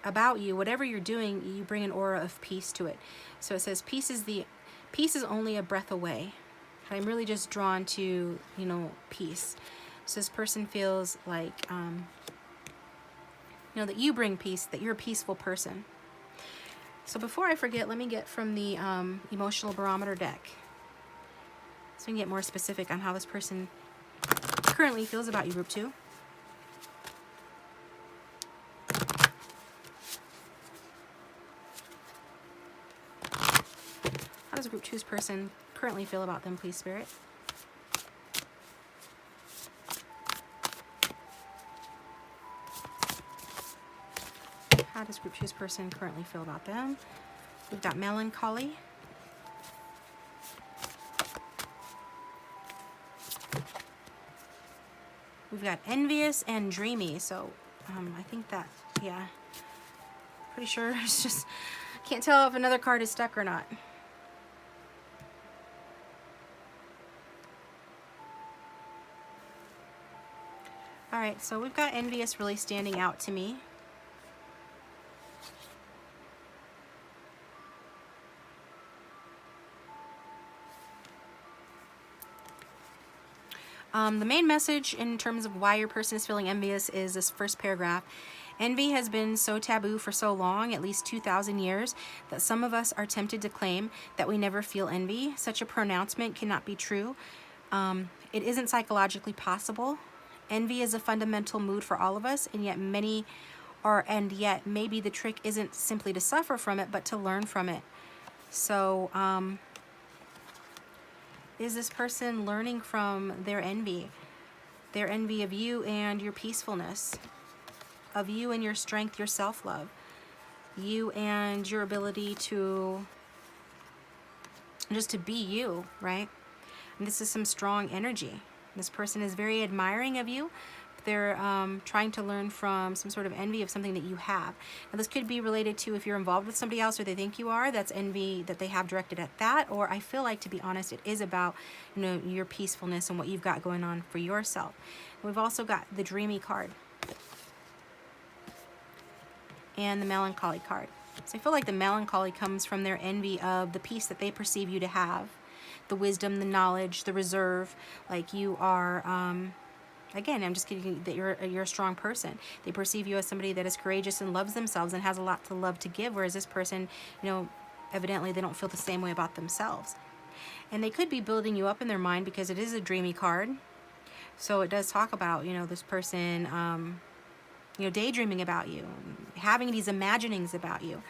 Speaker 1: about you, whatever you're doing, you bring an aura of peace to it. So it says peace is only a breath away. I'm really just drawn to peace. So this person feels like that you bring peace, that you're a peaceful person. So before I forget, let me get from the emotional barometer deck, so we can get more specific on how this person currently feels about you, Group 2. How does Group 2's person currently feel about them, please, Spirit? How does Group 2's person currently feel about them? We've got melancholy. We've got envious and dreamy. So I think that, yeah, pretty sure it's just, can't tell if another card is stuck or not. All right, so we've got envious really standing out to me. The main message in terms of why your person is feeling envious is this first paragraph. Envy has been so taboo for so long, at least 2,000 years, that some of us are tempted to claim that we never feel envy. Such a pronouncement cannot be true. It isn't psychologically possible. Envy is a fundamental mood for all of us, and yet maybe the trick isn't simply to suffer from it, but to learn from it. So, is this person learning from their envy? They're envy of you and your peacefulness, of you and your strength, your self-love, you and your ability to just to be you, right? And this is some strong energy. This person is very admiring of you. They're trying to learn from some sort of envy of something that you have. Now this could be related to if you're involved with somebody else or they think you are, that's envy that they have directed at that. Or I feel like, to be honest, it is about, you know, your peacefulness and what you've got going on for yourself. And we've also got the dreamy card and the melancholy card. So I feel like the melancholy comes from their envy of the peace that they perceive you to have, the wisdom, the knowledge, the reserve, like you are, again, I'm just kidding that you're a strong person. They perceive you as somebody that is courageous and loves themselves and has a lot to love to give, whereas this person, you know, evidently they don't feel the same way about themselves. And they could be building you up in their mind because it is a dreamy card. So it does talk about, you know, this person, you know, daydreaming about you, having these imaginings about you.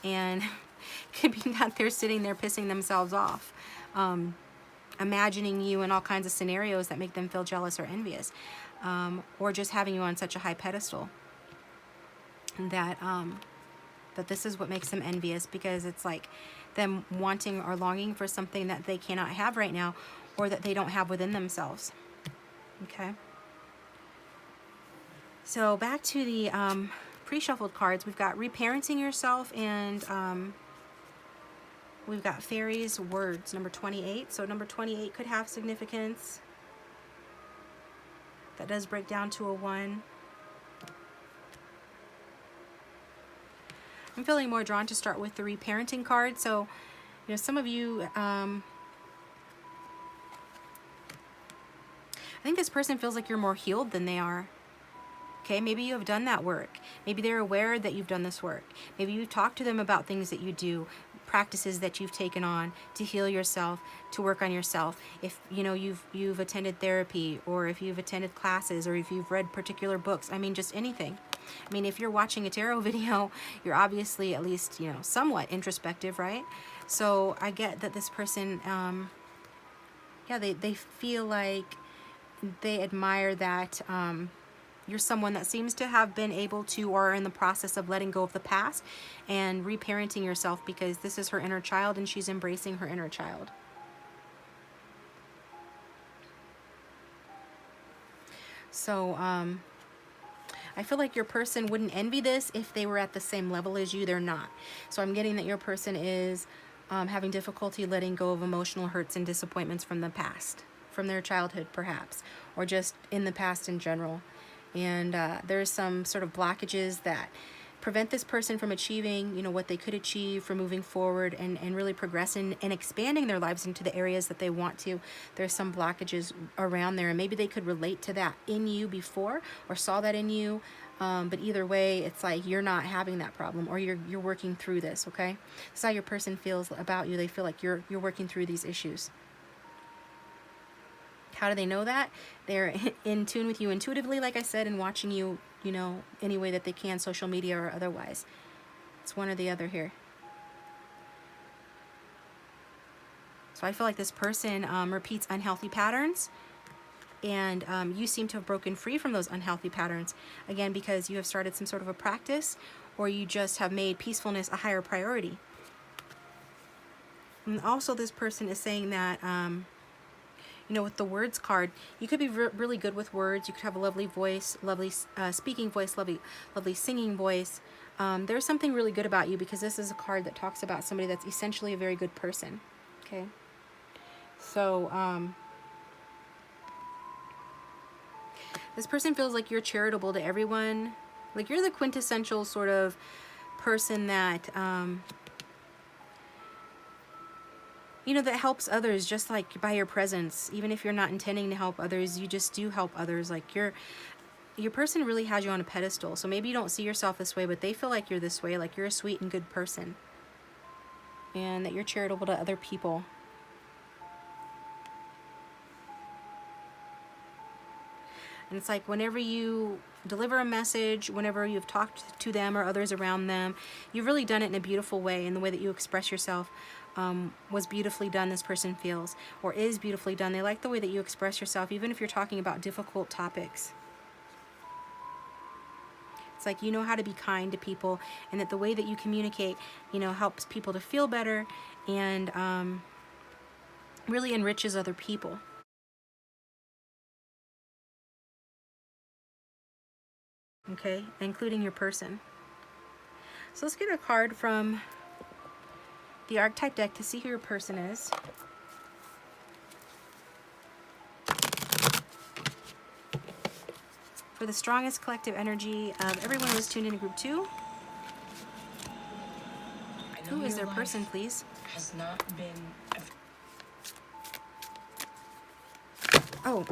Speaker 1: And it could be that they're sitting there pissing themselves off, imagining you in all kinds of scenarios that make them feel jealous or envious, or just having you on such a high pedestal that that this is what makes them envious, because it's like them wanting or longing for something that they cannot have right now, or that they don't have within themselves. Okay. So back to the pre-shuffled cards, we've got reparenting yourself, and we've got fairies words, number 28. So number 28 could have significance. That does break down to a 1. I'm feeling more drawn to start with the reparenting card. So, you know, some of you, I think this person feels like you're more healed than they are. Okay, maybe you have done that work. Maybe they're aware that you've done this work. Maybe you've talked to them about things that you do, practices that you've taken on to heal yourself, to work on yourself. If you know you've attended therapy, or if you've attended classes, or if you've read particular books. I mean, just anything. I mean, if you're watching a tarot video, you're obviously at least, you know, somewhat introspective, right? So I get that this person, yeah, they feel like they admire that you're someone that seems to have been able to, or in the process of letting go of the past and reparenting yourself, because this is her inner child and she's embracing her inner child. So I feel like your person wouldn't envy this if they were at the same level as you. They're not. So I'm getting that your person is having difficulty letting go of emotional hurts and disappointments from the past, from their childhood perhaps, or just in the past in general. And there's some sort of blockages that prevent this person from achieving, you know, what they could achieve, from moving forward and really progressing and expanding their lives into the areas that they want to. There's some blockages around there, and maybe they could relate to that in you before, or saw that in you. But either way, it's like you're not having that problem, or you're working through this. Okay, that's how your person feels about you. They feel like you're working through these issues. How do they know that? They're in tune with you intuitively, like I said, and watching you, you know, any way that they can, social media or otherwise. It's one or the other here. So I feel like this person repeats unhealthy patterns, and you seem to have broken free from those unhealthy patterns, again, because you have started some sort of a practice, or you just have made peacefulness a higher priority. And also this person is saying that you know, with the words card, you could be really good with words. You could have a lovely voice, lovely speaking voice, lovely singing voice. There's something really good about you, because this is a card that talks about somebody that's essentially a very good person. Okay, so this person feels like you're charitable to everyone. Like you're the quintessential sort of person that you know, that helps others just like by your presence. Even if you're not intending to help others, you just do help others. Like your person really has you on a pedestal. So maybe you don't see yourself this way, but they feel like you're this way, like you're a sweet and good person, and that you're charitable to other people. And it's like whenever you deliver a message, whenever you've talked to them or others around them, you've really done it in a beautiful way, in the way that you express yourself. was beautifully done, this person feels, or is beautifully done. They like the way that you express yourself, even if you're talking about difficult topics. It's like you know how to be kind to people, and that the way that you communicate, you know, helps people to feel better and really enriches other people. Okay, including your person. So let's get a card from the archetype deck to see who your person is. For the strongest collective energy of everyone who is tuned into group 2. Who is their person, please?
Speaker 6: Has not been.
Speaker 1: Oh.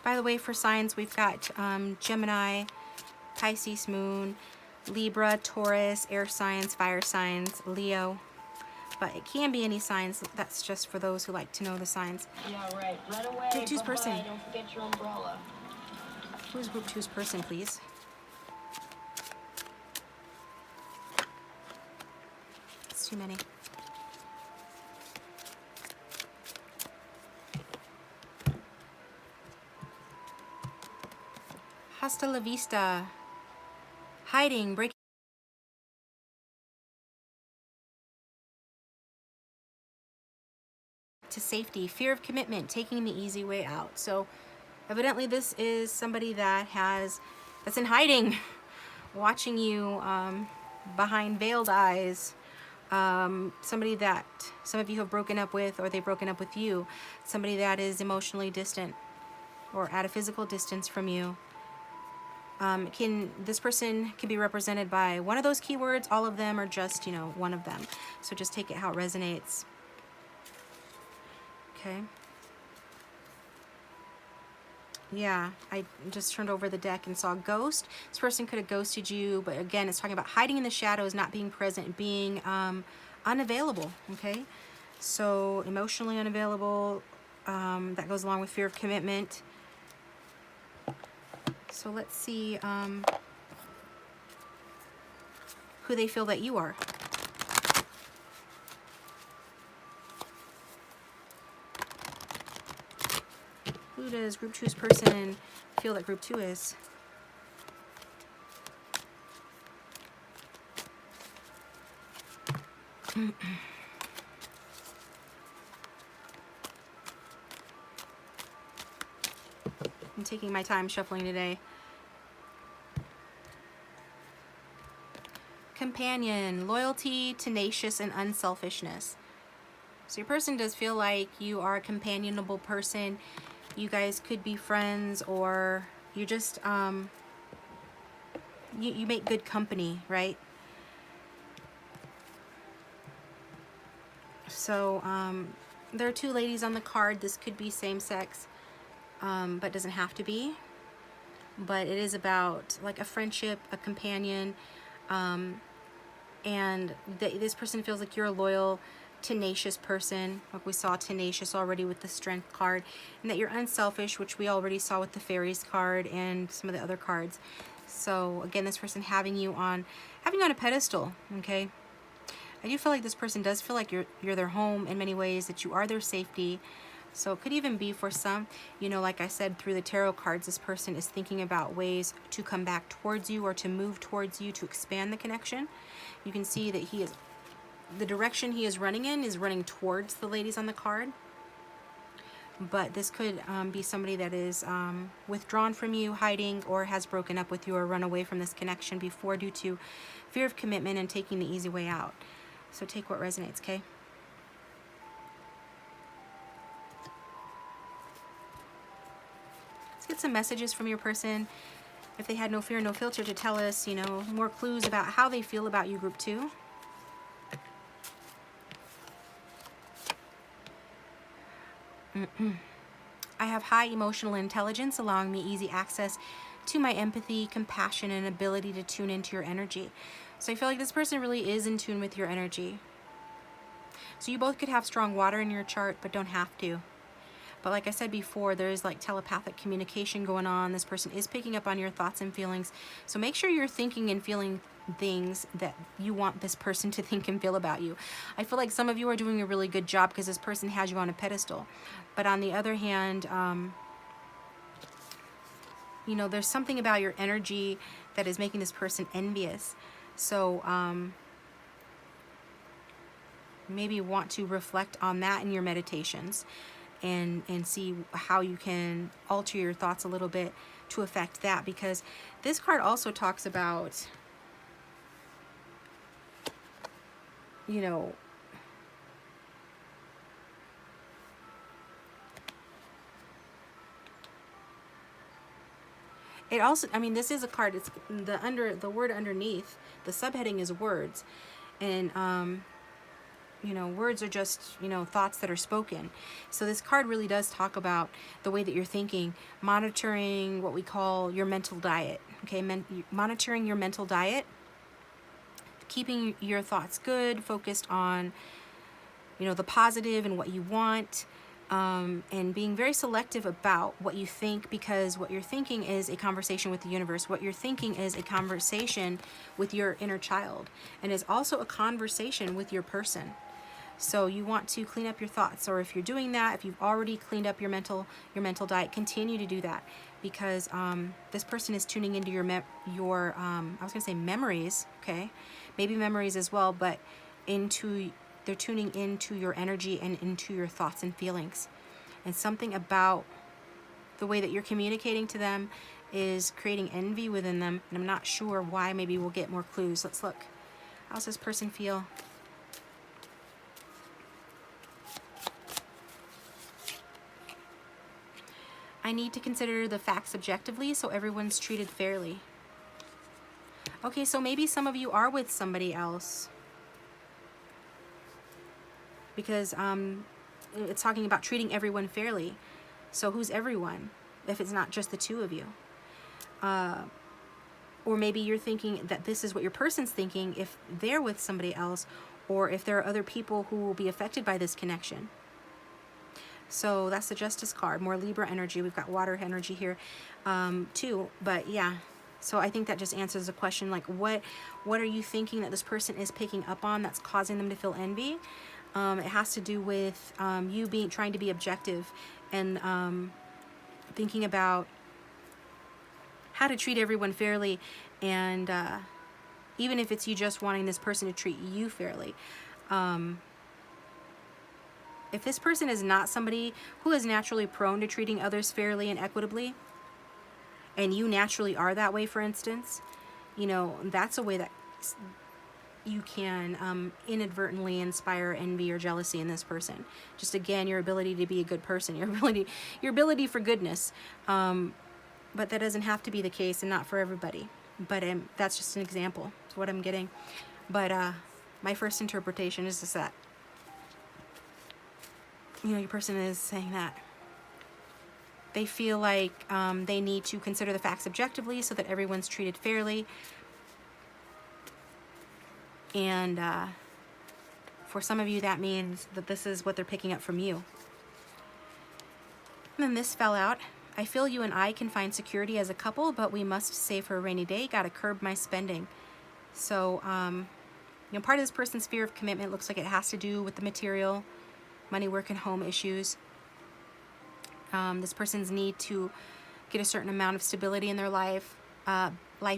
Speaker 1: By the way, for signs, we've got Gemini, Pisces moon, Libra, Taurus, air signs, fire signs, Leo. But it can be any signs. That's just for those who like to know the signs.
Speaker 6: Yeah, right. Run away.
Speaker 1: Group 2's person.
Speaker 6: Bye-bye. Don't forget your umbrella.
Speaker 1: Who's group 2's person, please? It's too many. Hasta la vista. Hiding, breaking. To safety, fear of commitment, taking the easy way out. So evidently this is somebody that's in hiding, watching you behind veiled eyes. Somebody that some of you have broken up with, or they've broken up with you. Somebody that is emotionally distant or at a physical distance from you. This person can be represented by one of those keywords, all of them, or just, you know, one of them. So just take it how it resonates. Okay. Yeah, I just turned over the deck and saw a ghost. This person could have ghosted you, but again, it's talking about hiding in the shadows, not being present, being unavailable, okay? So emotionally unavailable, that goes along with fear of commitment. So let's see who they feel that you are. Who does group 2's person feel that group 2 is? I'm taking my time shuffling today. Companion, loyalty, tenacious, and unselfishness. So your person does feel like you are a companionable person. You guys could be friends, or you just you make good company, right? So there are two ladies on the card. This could be same sex, but doesn't have to be. But it is about like a friendship, a companion, and this person feels like you're a loyal, tenacious person. Like we saw tenacious already with the strength card, and that you're unselfish, which we already saw with the fairies card and some of the other cards. So again, this person having you on a pedestal, okay? I do feel like this person does feel like you're their home in many ways, that you are their safety. So it could even be for some, you know, like I said, through the tarot cards, this person is thinking about ways to come back towards you or to move towards you to expand the connection. You can see that the direction he is running in is running towards the ladies on the card. But this could be somebody that is withdrawn from you, hiding, or has broken up with you or run away from this connection before due to fear of commitment and taking the easy way out. So take what resonates, okay? Let's get some messages from your person. If they had no fear, no filter, to tell us, you know, more clues about how they feel about you, group 2. I have high emotional intelligence, allowing me easy access to my empathy, compassion, and ability to tune into your energy. So I feel like this person really is in tune with your energy. So you both could have strong water in your chart, but don't have to. But like I said before, there is like telepathic communication going on. This person is picking up on your thoughts and feelings. So make sure you're thinking and feeling things that you want this person to think and feel about you. I feel like some of you are doing a really good job because this person has you on a pedestal. But on the other hand, you know, there's something about your energy that is making this person envious. So maybe want to reflect on that in your meditations and see how you can alter your thoughts a little bit to affect that, because this card also talks about, you know, it also, I mean, this is a card, it's the word underneath, the subheading is words. And you know, words are just, you know, thoughts that are spoken. So this card really does talk about the way that you're thinking, monitoring what we call your mental diet. Okay, monitoring your mental diet, keeping your thoughts good, focused on, you know, the positive and what you want, and being very selective about what you think, because what you're thinking is a conversation with the universe. What you're thinking is a conversation with your inner child, and is also a conversation with your person. So you want to clean up your thoughts, or if you're doing that, if you've already cleaned up your mental diet, continue to do that, because this person is tuning into your I was gonna say memories, okay, maybe memories as well, but they're tuning into your energy and into your thoughts and feelings, and something about the way that you're communicating to them is creating envy within them, and I'm not sure why. Maybe we'll get more clues. Let's look. How's this person feel? I need to consider the facts objectively so everyone's treated fairly. Okay, so maybe some of you are with somebody else, because it's talking about treating everyone fairly. So who's everyone if it's not just the two of you? Or maybe you're thinking that this is what your person's thinking if they're with somebody else, or if there are other people who will be affected by this connection. So that's the Justice card, more Libra energy. We've got water energy here too, but yeah. So I think that just answers the question, like what are you thinking that this person is picking up on that's causing them to feel envy? It has to do with you trying to be objective, and thinking about how to treat everyone fairly, and even if it's you just wanting this person to treat you fairly. If this person is not somebody who is naturally prone to treating others fairly and equitably, and you naturally are that way, for instance, you know, that's a way that you can inadvertently inspire envy or jealousy in this person. Just again, your ability to be a good person, your ability for goodness. But that doesn't have to be the case, and not for everybody. But that's just an example. It's what I'm getting. But my first interpretation is just that, you know, your person is saying that they feel like they need to consider the facts objectively so that everyone's treated fairly. And for some of you, that means that this is what they're picking up from you. And then this fell out. I feel you and I can find security as a couple, but we must save for a rainy day. Gotta curb my spending. So, you know, part of this person's fear of commitment looks like it has to do with the material, money, work, and home issues. This person's need to get a certain amount of stability in their life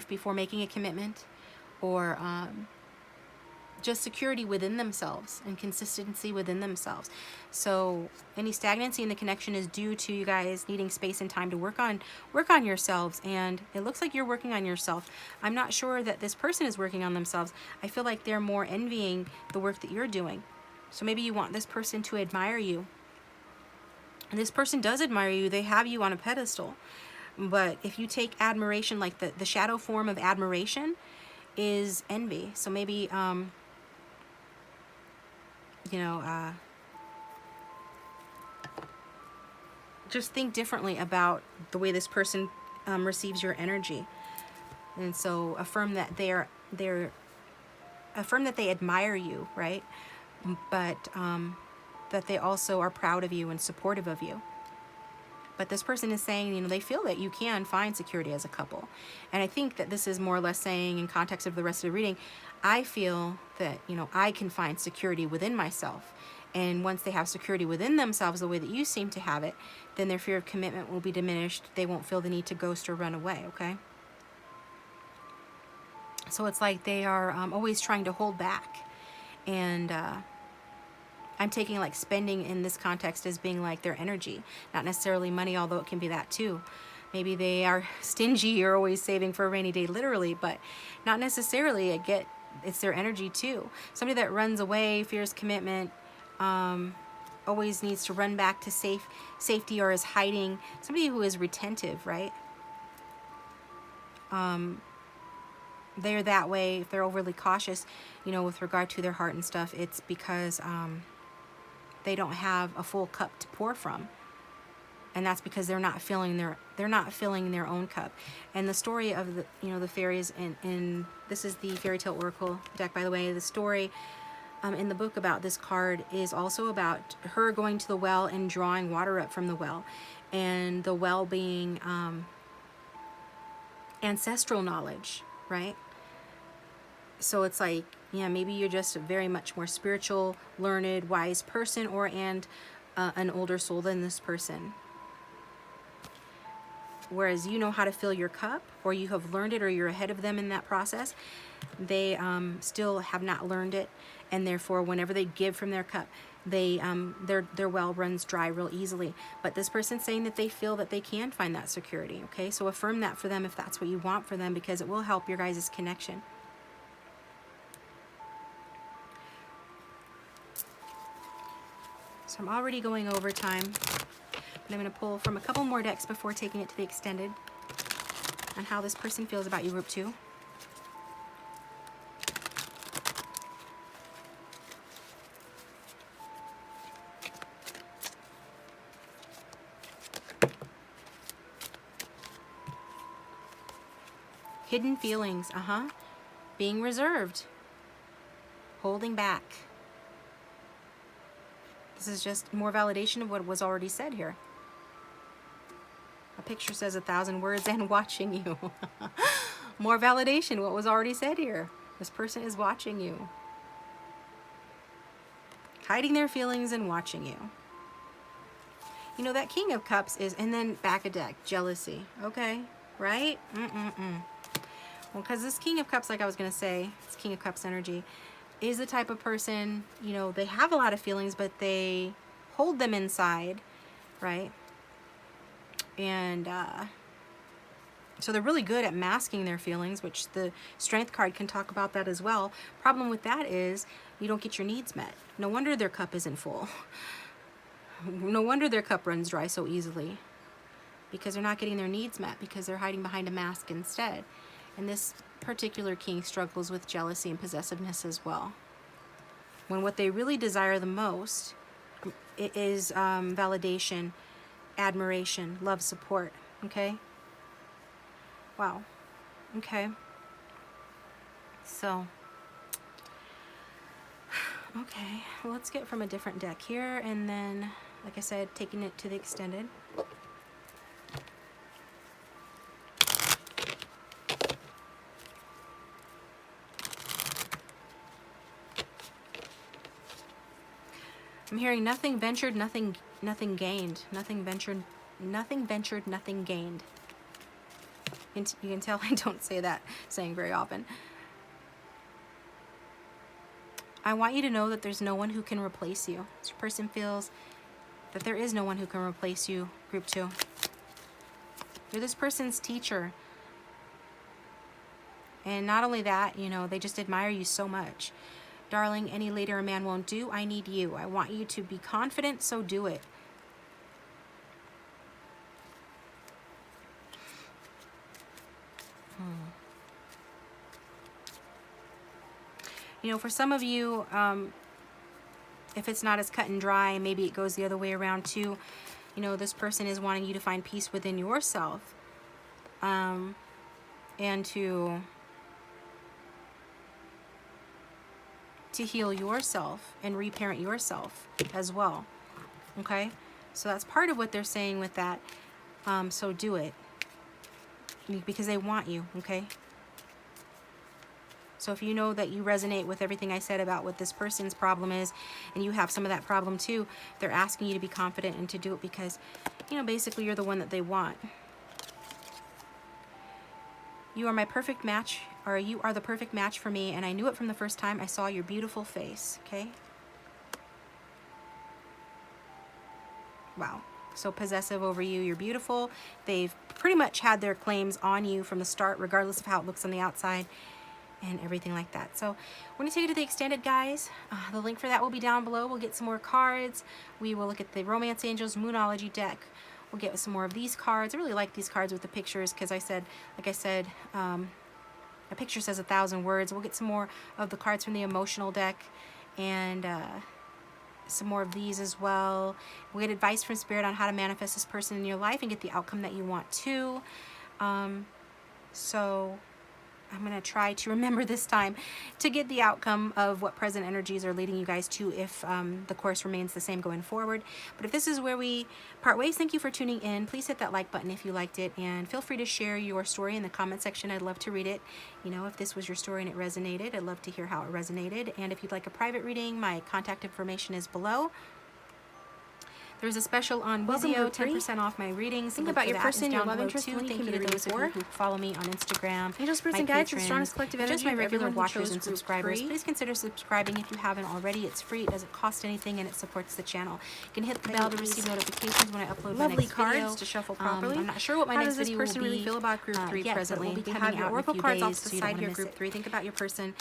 Speaker 1: before making a commitment, or just security within themselves and consistency within themselves. So any stagnancy in the connection is due to you guys needing space and time to work on yourselves, and it looks like you're working on yourself. I'm not sure that this person is working on themselves. I feel like they're more envying the work that you're doing. So maybe you want this person to admire you. And this person does admire you. They have you on a pedestal. But if you take admiration, like the shadow form of admiration is envy. So maybe you know, just think differently about the way this person receives your energy. And so affirm that affirm that they admire you, right? But that they also are proud of you and supportive of you. But this person is saying, you know, they feel that you can find security as a couple. And I think that this is more or less saying, in context of the rest of the reading, I feel that, you know, I can find security within myself. And once they have security within themselves the way that you seem to have it, then their fear of commitment will be diminished. They won't feel the need to ghost or run away, okay? So it's like they are always trying to hold back. And I'm taking like spending in this context as being like their energy, not necessarily money, although it can be that too. Maybe they are stingy or always saving for a rainy day, literally, but not necessarily. I get it's their energy too. Somebody that runs away, fears commitment, always needs to run back to safety or is hiding. Somebody who is retentive, right? They're that way. If they're overly cautious, you know, with regard to their heart and stuff, it's because they don't have a full cup to pour from, and that's because they're not filling their own cup. And the story of the, you know, the fairies in this is the Fairy Tale Oracle deck, by the way. The story in the book about this card is also about her going to the well and drawing water up from the well, and the well being ancestral knowledge, right? So it's like, yeah, maybe you're just a very much more spiritual, learned, wise person, or an older soul than this person. Whereas you know how to fill your cup, or you have learned it, or you're ahead of them in that process. They still have not learned it, and therefore, whenever they give from their cup, they their well runs dry real easily. But this person's saying that they feel that they can find that security. Okay, so affirm that for them if that's what you want for them, because it will help your guys' connection. So I'm already going over time, but I'm going to pull from a couple more decks before taking it to the extended on how this person feels about you, group 2. Hidden feelings, being reserved, holding back. This is just more validation of what was already said here. A picture says 1,000 words and watching you. More validation, what was already said here. This person is watching you. Hiding their feelings and watching you. You know, that King of Cups is, and then back a deck, jealousy. Okay, right? Well, because this King of Cups, like I was going to say, it's King of Cups energy, is the type of person, you know, they have a lot of feelings, but they hold them inside, right? And so they're really good at masking their feelings, which the Strength card can talk about that as well. Problem with that is you don't get your needs met. No wonder their cup isn't full. No wonder their cup runs dry so easily, because they're not getting their needs met, because they're hiding behind a mask instead. And this particular king struggles with jealousy and possessiveness as well, when what they really desire the most is validation, admiration, love, support. Okay? Wow. Okay. So, okay, well, let's get from a different deck here, and then, like I said, taking it to the extended. I'm hearing nothing ventured, nothing gained. Nothing ventured, nothing gained. You can tell I don't say that saying very often. I want you to know that there's no one who can replace you. This person feels that there is no one who can replace you, group 2. You're this person's teacher. And not only that, you know, they just admire you so much. Darling, any later a man won't do. I need you. I want you to be confident, so do it. You know, for some of you, if it's not as cut and dry, maybe it goes the other way around too. You know, this person is wanting you to find peace within yourself, and to heal yourself and reparent yourself as well. Okay, so that's part of what they're saying with that. So do it, because they want you. Okay, so if you know that you resonate with everything I said about what this person's problem is, and you have some of that problem too, they're asking you to be confident and to do it because, you know, basically you're the one that they want. You are my perfect match, or you are the perfect match for me, and I knew it from the first time I saw your beautiful face. Okay. Wow. So possessive over you. You're beautiful. They've pretty much had their claims on you from the start, regardless of how it looks on the outside and everything like that. So we're going to take you to the extended, guys. The link for that will be down below. We'll get some more cards. We will look at the Romance Angels Moonology deck. We'll get some more of these cards. I really like these cards with the pictures because like I said, a picture says 1,000 words. We'll get some more of the cards from the emotional deck, and some more of these as well. We'll get advice from Spirit on how to manifest this person in your life and get the outcome that you want to. So I'm going to try to remember this time to get the outcome of what present energies are leading you guys to if the course remains the same going forward. But if this is where we part ways, thank you for tuning in. Please hit that like button if you liked it, and feel free to share your story in the comment section. I'd love to read it. You know, if this was your story and it resonated, I'd love to hear how it resonated. And if you'd like a private reading, my contact information is below. There's a special on Wizio, 10% off my readings. Think about your person, your love interest, too. Thank you to those of you who follow me on Instagram. Angel Spirits and Guides, the strongest collective energy. Just my regular watchers and subscribers. Please consider subscribing if you haven't already. It's free. It doesn't cost anything, and it supports the channel. You can hit the bell to receive notifications when I upload my next video. Lovely cards to shuffle properly. I'm not sure what my next video will be. How does this person really feel about Group 3 presently? We'll be coming out Oracle cards off to the side here. Group 3. Think about your person.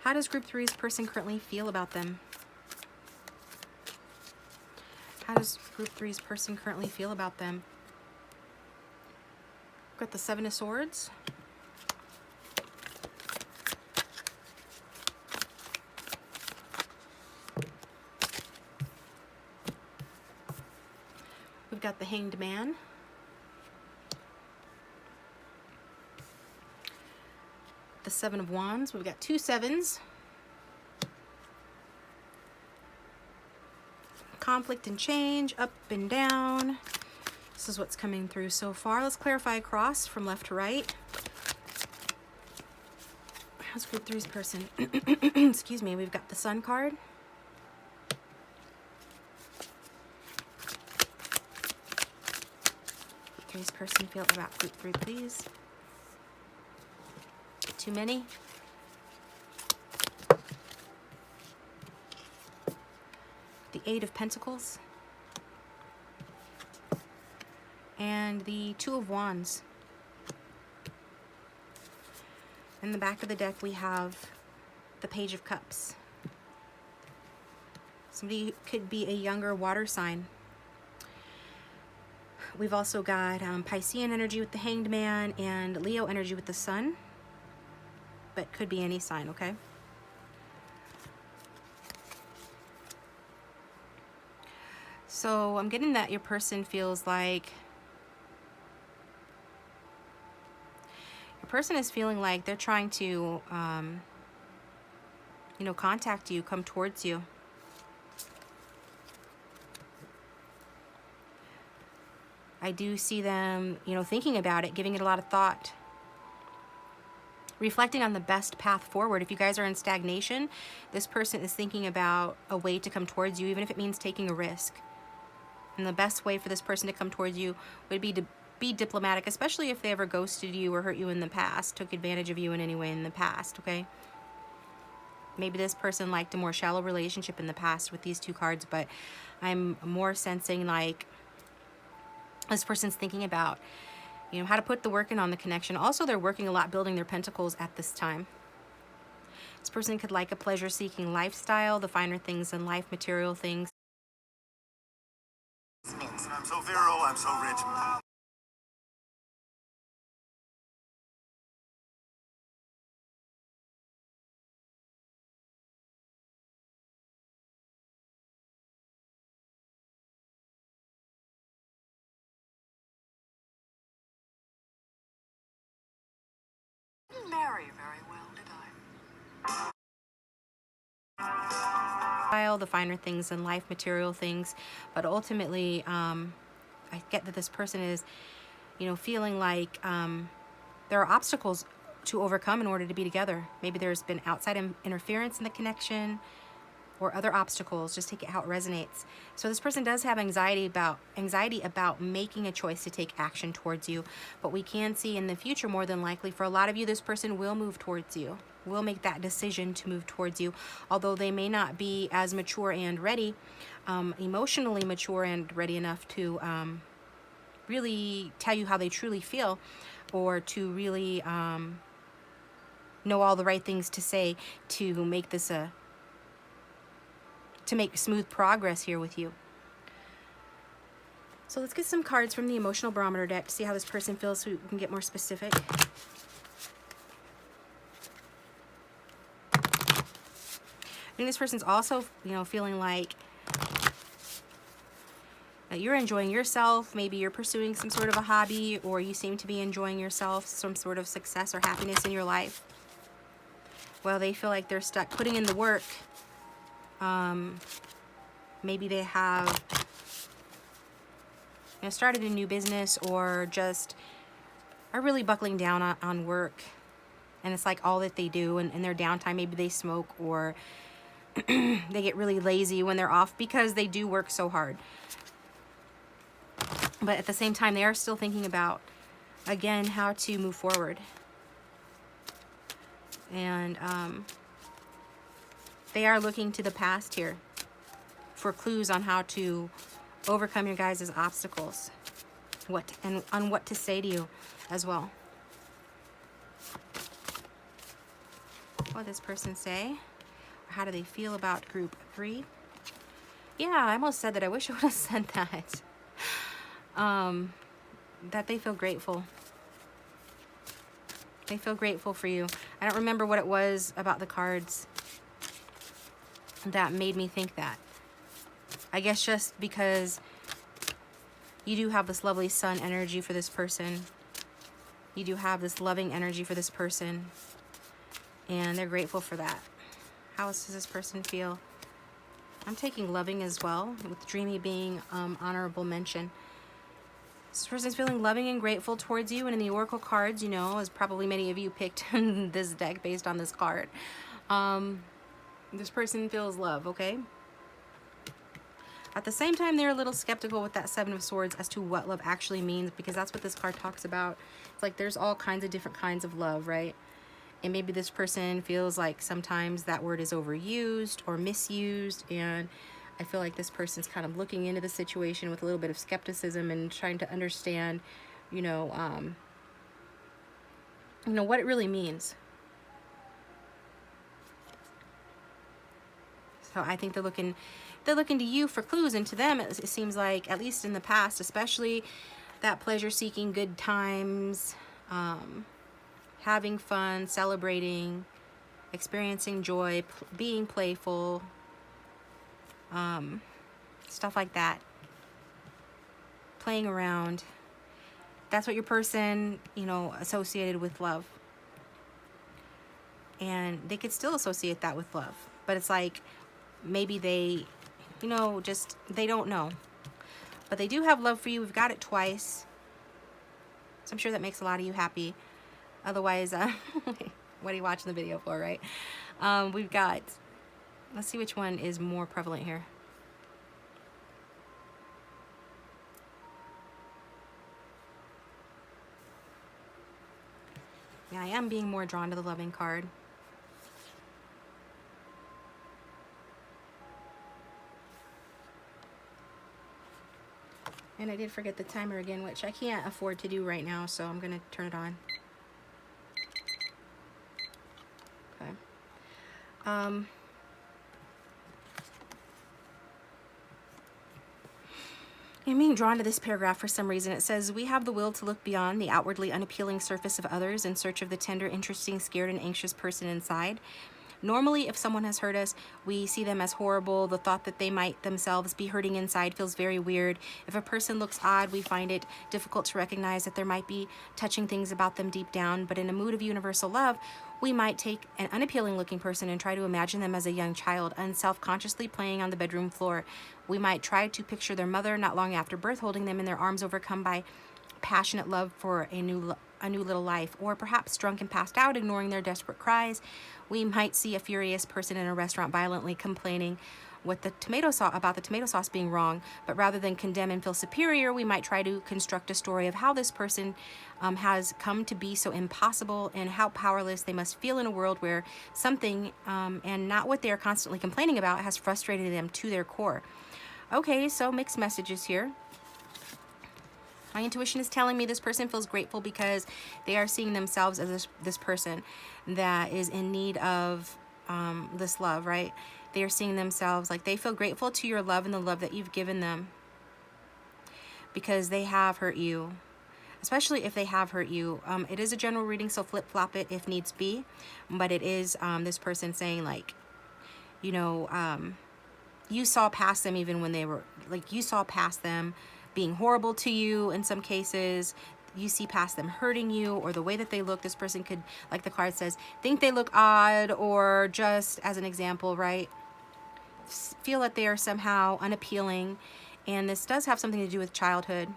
Speaker 1: How does Group 3's person currently feel about them? How does Group 3's person currently feel about them? We've got the Seven of Swords. We've got the Hanged Man. The Seven of Wands. We've got two sevens. Conflict and change, up and down. This is what's coming through so far. Let's clarify across from left to right. How's Group 3's person? Excuse me, we've got the Sun card. Group 3's person feel about Group 3, please. Too many? The Eight of Pentacles, and the Two of Wands. In the back of the deck we have the Page of Cups. Somebody could be a younger water sign. We've also got Piscean energy with the Hanged Man and Leo energy with the Sun, but could be any sign, okay? So I'm getting that your person feels like, your person is feeling like they're trying to, you know, contact you, come towards you. I do see them, you know, thinking about it, giving it a lot of thought, reflecting on the best path forward. If you guys are in stagnation, this person is thinking about a way to come towards you, even if it means taking a risk. And the best way for this person to come towards you would be to be diplomatic, especially if they ever ghosted you or hurt you in the past, took advantage of you in any way in the past, okay? Maybe this person liked a more shallow relationship in the past with these two cards, but I'm more sensing like this person's thinking about, you know, how to put the work in on the connection. Also, they're working a lot building their pentacles at this time. This person could like a pleasure-seeking lifestyle, the finer things in life, material things.
Speaker 7: I'm so virile, I'm so rich.
Speaker 1: the finer things in life, material things. But ultimately, I get that this person is, you know, feeling like there are obstacles to overcome in order to be together. Maybe there's been outside interference in the connection or other obstacles. Just take it how it resonates. So this person does have anxiety about making a choice to take action towards you. But we can see in the future, more than likely, for a lot of you, this person will move towards you, will make that decision to move towards you. Although they may not be as mature and ready, emotionally mature and ready enough to really tell you how they truly feel, or to really know all the right things to say to make this to make smooth progress here with you. So let's get some cards from the emotional barometer deck to see how this person feels, so we can get more specific. I think this person's also, you know, feeling like you're enjoying yourself. Maybe you're pursuing some sort of a hobby, or you seem to be enjoying yourself, some sort of success or happiness in your life. Well, they feel like they're stuck putting in the work. Maybe they have, you know, started a new business, or just are really buckling down on work. And it's like all that they do in their downtime. Maybe they smoke, or they get really lazy when they're off because they do work so hard. But at the same time, they are still thinking about, again, how to move forward. And they are looking to the past here for clues on how to overcome your guys' obstacles. And on what to say to you as well. What did this person say? How do they feel about group 3? Yeah, I almost said that. I wish I would have said that. That they feel grateful. They feel grateful for you. I don't remember what it was about the cards that made me think that. I guess just because you do have this lovely sun energy for this person. You do have this loving energy for this person. And they're grateful for that. How else does this person feel? I'm taking loving as well, with dreamy being honorable mention. This person's feeling loving and grateful towards you. And in the Oracle cards, you know, as probably many of you picked this deck based on this card, this person feels love, okay? At the same time, they're a little skeptical with that Seven of Swords as to what love actually means, because that's what this card talks about. It's like there's all kinds of different kinds of love, right? And maybe this person feels like sometimes that word is overused or misused, and I feel like this person's kind of looking into the situation with a little bit of skepticism and trying to understand, you know, what it really means. So I think they're looking to you for clues, and to them it seems like, at least in the past, especially that pleasure-seeking, good times, having fun, celebrating, experiencing joy, being playful, stuff like that, playing around. That's what your person, you know, associated with love. And they could still associate that with love, but it's like maybe they, you know, just, they don't know. But they do have love for you. We've got it twice. So I'm sure that makes a lot of you happy. Otherwise, what are you watching the video for, right? We've got, let's see which one is more prevalent here. Yeah, I am being more drawn to the loving card. And I did forget the timer again, which I can't afford to do right now, so I'm going to turn it on. Okay. I'm being drawn to this paragraph for some reason. It says, we have the will to look beyond the outwardly unappealing surface of others in search of the tender, interesting, scared, and anxious person inside. Normally, if someone has hurt us, we see them as horrible. The thought that they might themselves be hurting inside feels very weird. If a person looks odd, we find it difficult to recognize that there might be touching things about them deep down. But in a mood of universal love, we might take an unappealing looking person and try to imagine them as a young child, unself-consciously playing on the bedroom floor. We might try to picture their mother not long after birth, holding them in their arms, overcome by passionate love for a new little life, or perhaps drunk and passed out, ignoring their desperate cries. We might see a furious person in a restaurant violently complaining about the tomato sauce being wrong, but rather than condemn and feel superior, we might try to construct a story of how this person has come to be so impossible and how powerless they must feel in a world where something, and not what they are constantly complaining about, has frustrated them to their core. Okay, so mixed messages here. My intuition is telling me this person feels grateful because they are seeing themselves as this person that is in need of this love, right? They are seeing themselves like they feel grateful to your love and the love that you've given them because they have hurt you, especially if they have hurt you. It is a general reading, so flip-flop it if needs be, but it is this person saying like, you know, you saw past them even when they were, like, you saw past them being horrible to you in some cases. You see past them hurting you or the way that they look. This person could, like the card says, think they look odd, or just as an example, right, feel that they are somehow unappealing. And this does have something to do with childhood.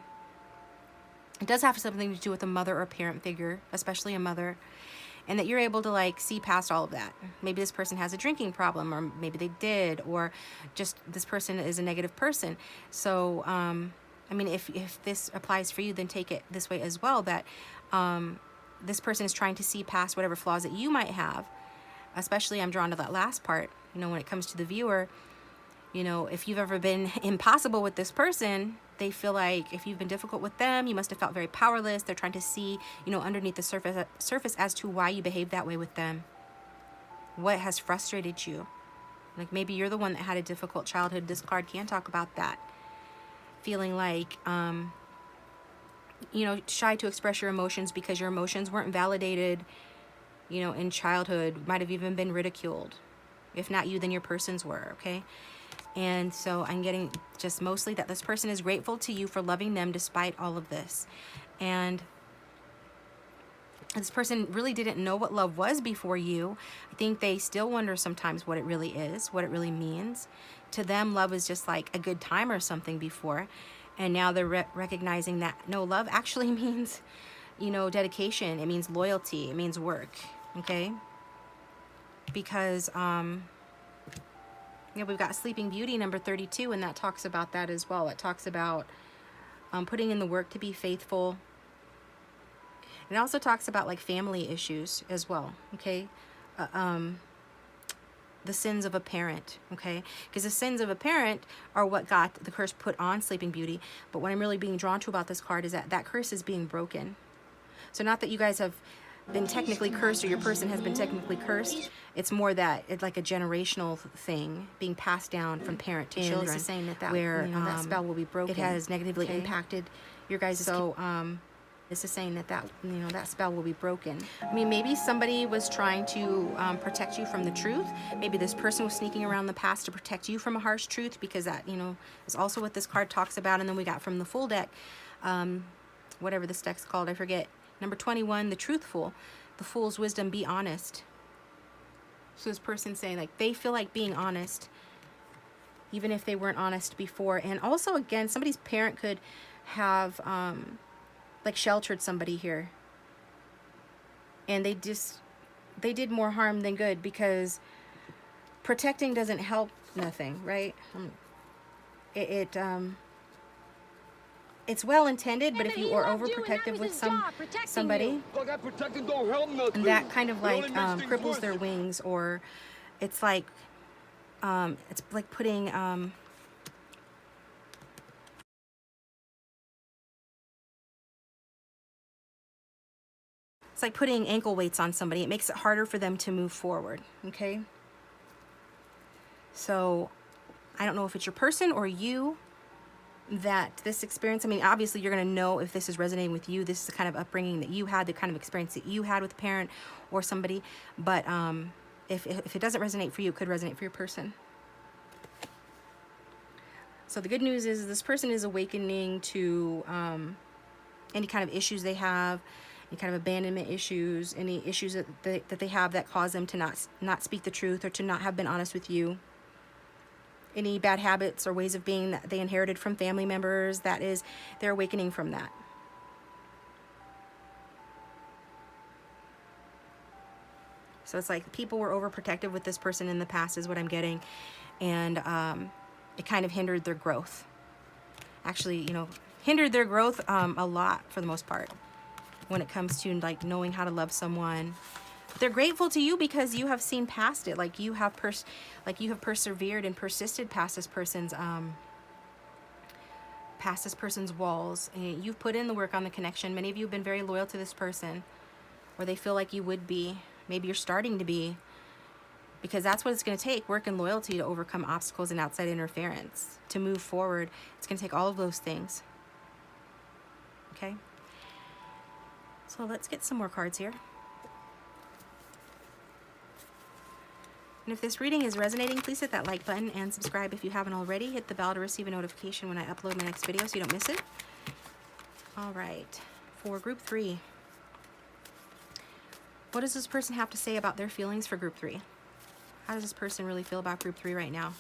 Speaker 1: It does have something to do with a mother or parent figure, especially a mother. And that you're able to like see past all of that. Maybe this person has a drinking problem, or maybe they did, or just this person is a negative person. So, I mean, if this applies for you, then take it this way as well, that this person is trying to see past whatever flaws that you might have. Especially, I'm drawn to that last part, you know, when it comes to the viewer. You know, if you've ever been impossible with this person, they feel like if you've been difficult with them, you must have felt very powerless. They're trying to see, you know, underneath the surface as to why you behave that way with them. What has frustrated you? Like maybe you're the one that had a difficult childhood. This card can talk about that. Feeling like, you know, shy to express your emotions because your emotions weren't validated, you know, in childhood. Might have even been ridiculed. If not you, then your persons were, okay? And so I'm getting just mostly that this person is grateful to you for loving them despite all of this. And this person really didn't know what love was before you. I think they still wonder sometimes what it really is, what it really means. To them, love is just like a good time or something before. And now they're recognizing that no, love actually means, you know, dedication. It means loyalty. It means work, okay? Because, yeah, we've got Sleeping Beauty number 32, and that talks about that as well. It talks about putting in the work to be faithful. It also talks about like family issues as well, okay? The sins of a parent, okay? Because the sins of a parent are what got the curse put on Sleeping Beauty. But what I'm really being drawn to about this card is that that curse is being broken. So not that you guys have been technically cursed or your person has been technically cursed. It's more that it's like a generational thing being passed down from parent to children. This is saying that where, you know, that spell will be broken. It has negatively impacted your guys'. So this is saying that you know, that spell will be broken. I mean, maybe somebody was trying to protect you from the truth. Maybe this person was sneaking around the past to protect you from a harsh truth, because that, you know, is also what this card talks about. And then we got from the full deck, whatever this deck's called, I forget. Number 21, the truthful, the fool's wisdom, be honest. So this person's saying like they feel like being honest, even if they weren't honest before. And also, again, somebody's parent could have like sheltered somebody here, and they did more harm than good, because protecting doesn't help nothing, right? It's well intended, but if you are overprotective with somebody, and that kind of like cripples their wings, or it's like putting it's like putting ankle weights on somebody. It makes it harder for them to move forward, okay? So I don't know if it's your person or you that this experience, I mean, obviously you're going to know if this is resonating with you. This is the kind of upbringing that you had, the kind of experience that you had with a parent or somebody. But if it doesn't resonate for you, it could resonate for your person. So the good news is this person is awakening to any kind of issues they have, any kind of abandonment issues, any issues that they have that cause them to not speak the truth or to not have been honest with you. Any bad habits or ways of being that they inherited from family members, they're awakening from that. So it's like people were overprotective with this person in the past is what I'm getting. And it kind of hindered their growth. Actually, you know, hindered their growth a lot for the most part when it comes to like knowing how to love someone. They're grateful to you because you have seen past it. Like you have persevered and persisted past this person's walls. And you've put in the work on the connection. Many of you have been very loyal to this person, or they feel like you would be. Maybe you're starting to be, because that's what it's going to take, work and loyalty, to overcome obstacles and outside interference, to move forward. It's going to take all of those things. Okay? So let's get some more cards here. And if this reading is resonating, please hit that like button and subscribe if you haven't already. Hit the bell to receive a notification when I upload my next video so you don't miss it. All right, for group 3. What does this person have to say about their feelings for group 3? How does this person really feel about group 3 right now?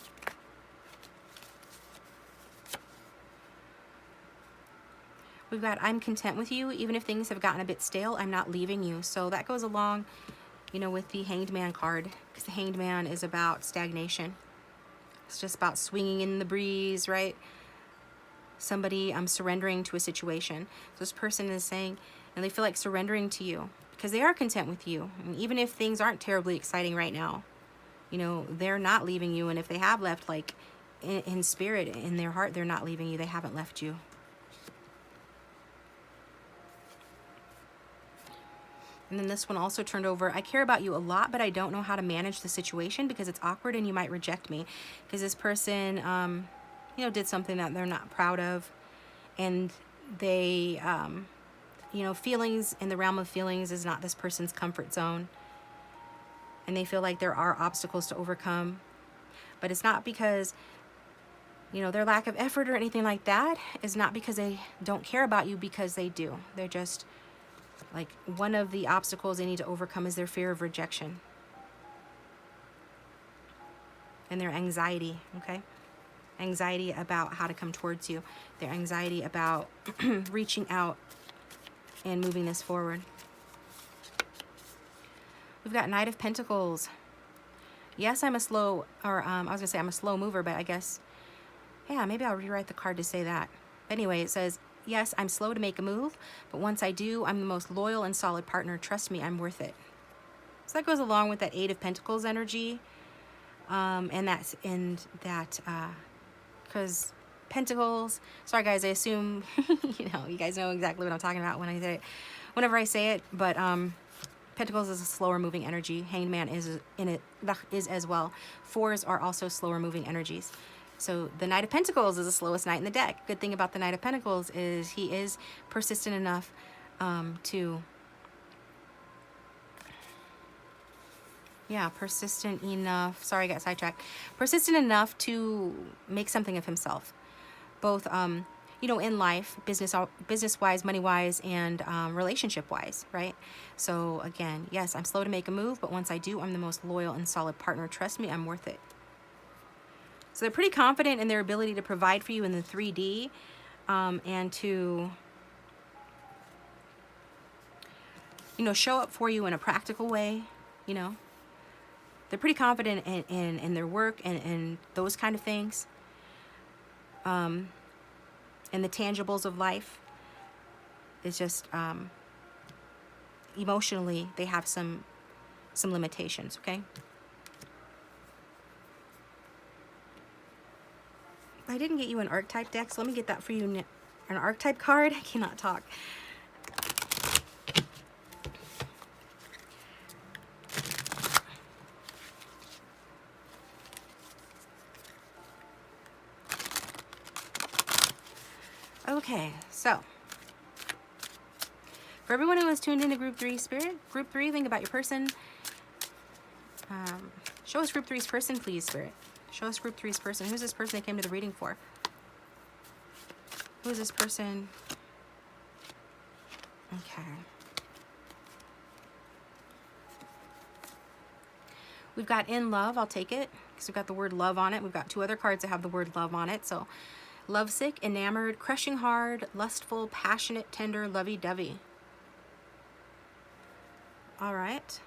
Speaker 1: We've got, I'm content with you. Even if things have gotten a bit stale, I'm not leaving you. So that goes along, you know, with the Hanged Man card, because the Hanged Man is about stagnation. It's just about swinging in the breeze, right? Somebody surrendering to a situation. So this person is saying, and they feel like surrendering to you because they are content with you. And even if things aren't terribly exciting right now, you know, they're not leaving you. And if they have left, like in spirit, in their heart, they're not leaving you. They haven't left you. And then this one also turned over. I care about you a lot, but I don't know how to manage the situation because it's awkward and you might reject me. Because this person, you know, did something that they're not proud of. And they, you know, feelings, in the realm of feelings, is not this person's comfort zone. And they feel like there are obstacles to overcome. But it's not because, you know, their lack of effort or anything like that. Is not because they don't care about you, because they do. They're just... like, one of the obstacles they need to overcome is their fear of rejection. And their anxiety, okay? Anxiety about how to come towards you. Their anxiety about reaching out and moving this forward. We've got Knight of Pentacles. Yes, I'm a slow, or I was going to say I'm a slow mover, but I guess, yeah, maybe I'll rewrite the card to say that. Anyway, it says, yes, I'm slow to make a move, but once I do, I'm the most loyal and solid partner. Trust me, I'm worth it. So that goes along with that Eight of Pentacles energy. Because Pentacles, sorry guys, I assume, you know, you guys know exactly what I'm talking about when I say it, whenever I say it, but Pentacles is a slower moving energy. Hanged Man is as well. Fours are also slower moving energies. So the Knight of Pentacles is the slowest knight in the deck. Good thing about the Knight of Pentacles is he is persistent enough persistent enough. Sorry, I got sidetracked. Persistent enough to make something of himself, both you know, in life, business-wise, money-wise, and relationship-wise, right? So again, yes, I'm slow to make a move, but once I do, I'm the most loyal and solid partner. Trust me, I'm worth it. So they're pretty confident in their ability to provide for you in the 3D and to, you know, show up for you in a practical way, you know. They're pretty confident in their work and those kind of things. And the tangibles of life. It's just emotionally they have some limitations, okay? I didn't get you an archetype deck, so let me get that for you. An archetype card. I cannot talk. Okay, so for everyone who is tuned into Group 3 Spirit, Group 3, think about your person. Show us group three's person, please, Spirit. Show us group three's person. Who's this person they came to the reading for? Who is this person? Okay. We've got in love. I'll take it because we've got the word love on it. We've got two other cards that have the word love on it. So lovesick, enamored, crushing hard, lustful, passionate, tender, lovey-dovey. All right.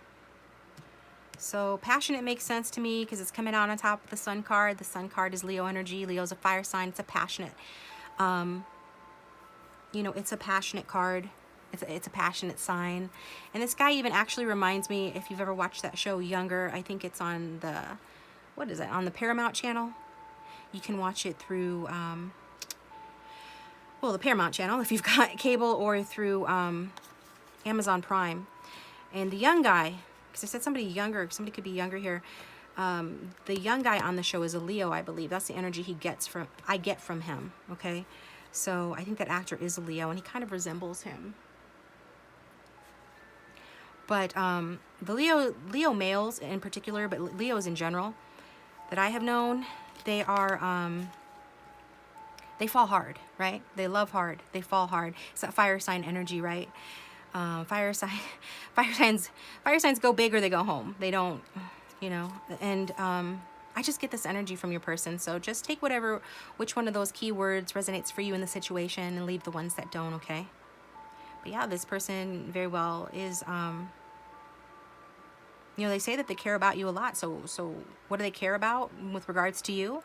Speaker 1: So passionate makes sense to me because it's coming out on top of the sun card. The sun card is Leo energy. Leo's a fire sign. It's a passionate, you know, it's a passionate card. It's a passionate sign. And this guy even actually reminds me, if you've ever watched that show Younger, I think it's on the, what is it, on the Paramount channel. You can watch it through, well, the Paramount channel if you've got cable, or through Amazon Prime. And the young guy, because I said somebody younger, somebody could be younger here. The young guy on the show is a Leo, I believe. That's the energy I get from him, okay? So I think that actor is a Leo, and he kind of resembles him. But the Leo males in particular, but Leos in general, that I have known, they are, they fall hard, right? They love hard. They fall hard. It's that fire sign energy, right? Fire signs go big or they go home. They don't, you know, and I just get this energy from your person. So just take which one of those keywords resonates for you in the situation and leave the ones that don't, okay? But yeah, this person very well is, you know, they say that they care about you a lot. So what do they care about with regards to you?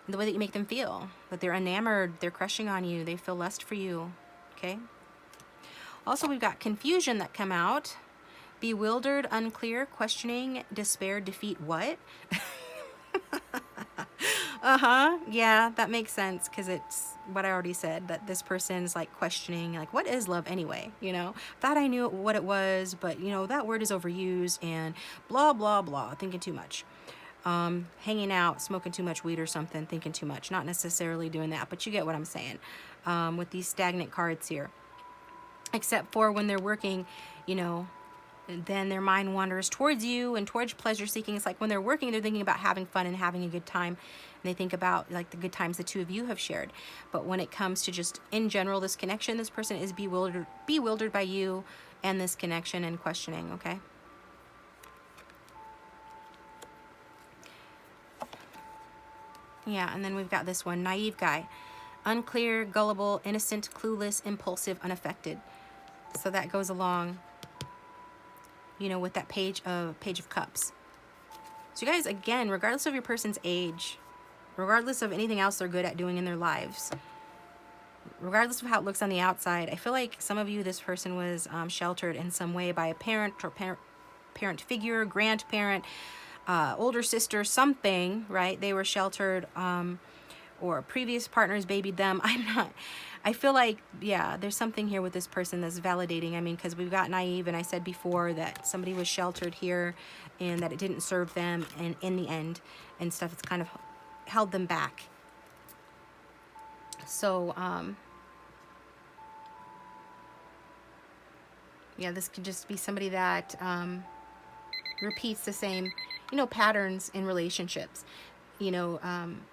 Speaker 1: The way that you make them feel. That they're enamored, they're crushing on you, they feel lust for you, okay? Also, we've got confusion that come out. Bewildered, unclear, questioning, despair, defeat, what? Yeah, that makes sense because it's what I already said, that this person's like questioning, like, what is love anyway? You know, thought I knew what it was, but you know, that word is overused and blah, blah, blah, thinking too much. Hanging out, smoking too much weed or something, thinking too much. Not necessarily doing that, but you get what I'm saying with these stagnant cards here. Except for when they're working, you know, then their mind wanders towards you and towards pleasure seeking. It's like when they're working, they're thinking about having fun and having a good time. And they think about like the good times the two of you have shared. But when it comes to just in general, this connection, this person is bewildered by you and this connection and questioning, okay? Yeah, and then we've got this one, naive guy. Unclear, gullible, innocent, clueless, impulsive, unaffected. So that goes along, you know, with that page of cups. So you guys, again, regardless of your person's age, regardless of anything else they're good at doing in their lives, regardless of how it looks on the outside, I feel like some of you, this person was sheltered in some way by a parent or parent figure, grandparent, older sister, something, right? They were sheltered, or previous partners babied them. I feel like, yeah, there's something here with this person that's validating. I mean, because we've got naive, and I said before that somebody was sheltered here and that it didn't serve them, and in the end and stuff, it's kind of held them back. So, yeah, this could just be somebody that repeats the same, you know, patterns in relationships. You know,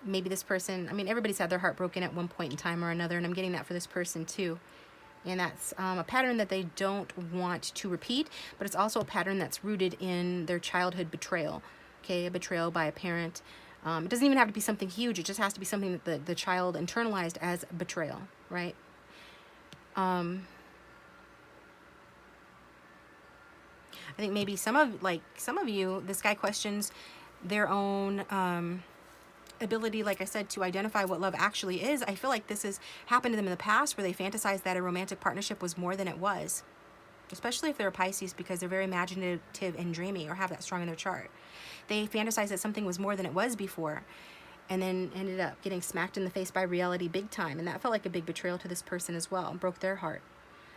Speaker 1: maybe this person, I mean, everybody's had their heart broken at one point in time or another, and I'm getting that for this person too. And that's a pattern that they don't want to repeat, but it's also a pattern that's rooted in their childhood betrayal, okay? A betrayal by a parent. It doesn't even have to be something huge. It just has to be something that the child internalized as betrayal, right? I think maybe some of you, this guy questions their own ability, like I said, to identify what love actually is. I feel like this has happened to them in the past where they fantasized that a romantic partnership was more than it was, especially if they're a Pisces, because they're very imaginative and dreamy or have that strong in their chart. They fantasized that something was more than it was before, and then ended up getting smacked in the face by reality big time, and that felt like a big betrayal to this person as well, broke their heart.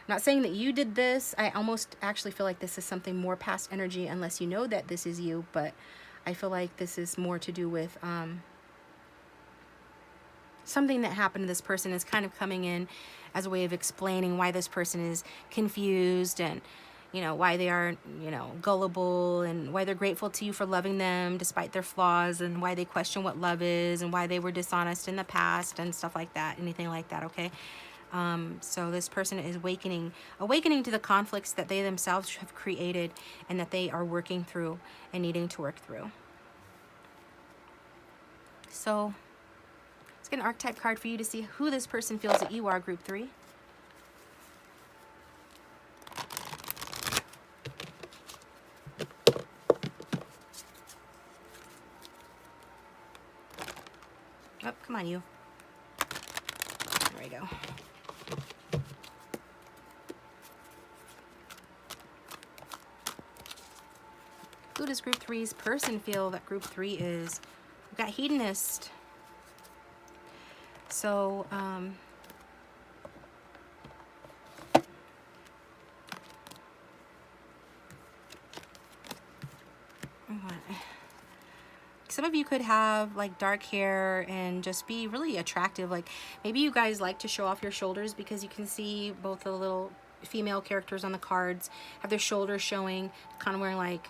Speaker 1: I'm not saying that you did this. I almost actually feel like this is something more past energy, unless you know that this is you, but I feel like this is more to do with something that happened to this person is kind of coming in as a way of explaining why this person is confused and, you know, why they are, you know, gullible, and why they're grateful to you for loving them despite their flaws, and why they question what love is, and why they were dishonest in the past and stuff like that, anything like that, okay? So this person is awakening to the conflicts that they themselves have created and that they are working through and needing to work through. So let's get an archetype card for you to see who this person feels that you are, group 3. Oh, come on, you. There we go. Who does group 3's person feel that group 3 is? We've got hedonist. So, some of you could have like dark hair and just be really attractive. Like maybe you guys like to show off your shoulders, because you can see both the little female characters on the cards have their shoulders showing, kind of wearing like,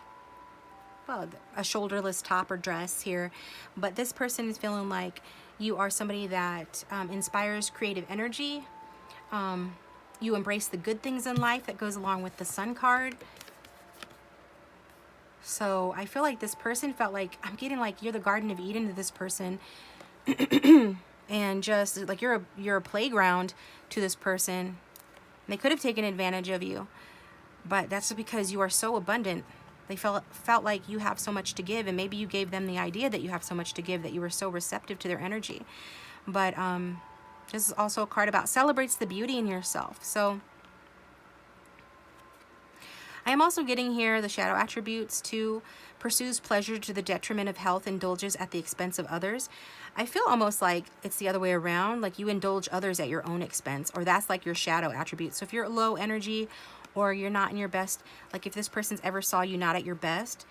Speaker 1: well, a shoulderless top or dress here. But this person is feeling like you are somebody that inspires creative energy. You embrace the good things in life that goes along with the Sun card. So I feel like this person felt like, I'm getting like you're the Garden of Eden to this person. And just like you're a playground to this person. They could have taken advantage of you, but that's because you are so abundant. They felt like you have so much to give, and maybe you gave them the idea that you have so much to give, that you were so receptive to their energy. But this is also a card about celebrates the beauty in yourself. So I am also getting here the shadow attributes too. Pursues pleasure to the detriment of health, indulges at the expense of others. I feel almost like it's the other way around, like you indulge others at your own expense, or that's like your shadow attribute. So if you're low energy or you're not in your best, like if this person's ever saw you not at your best,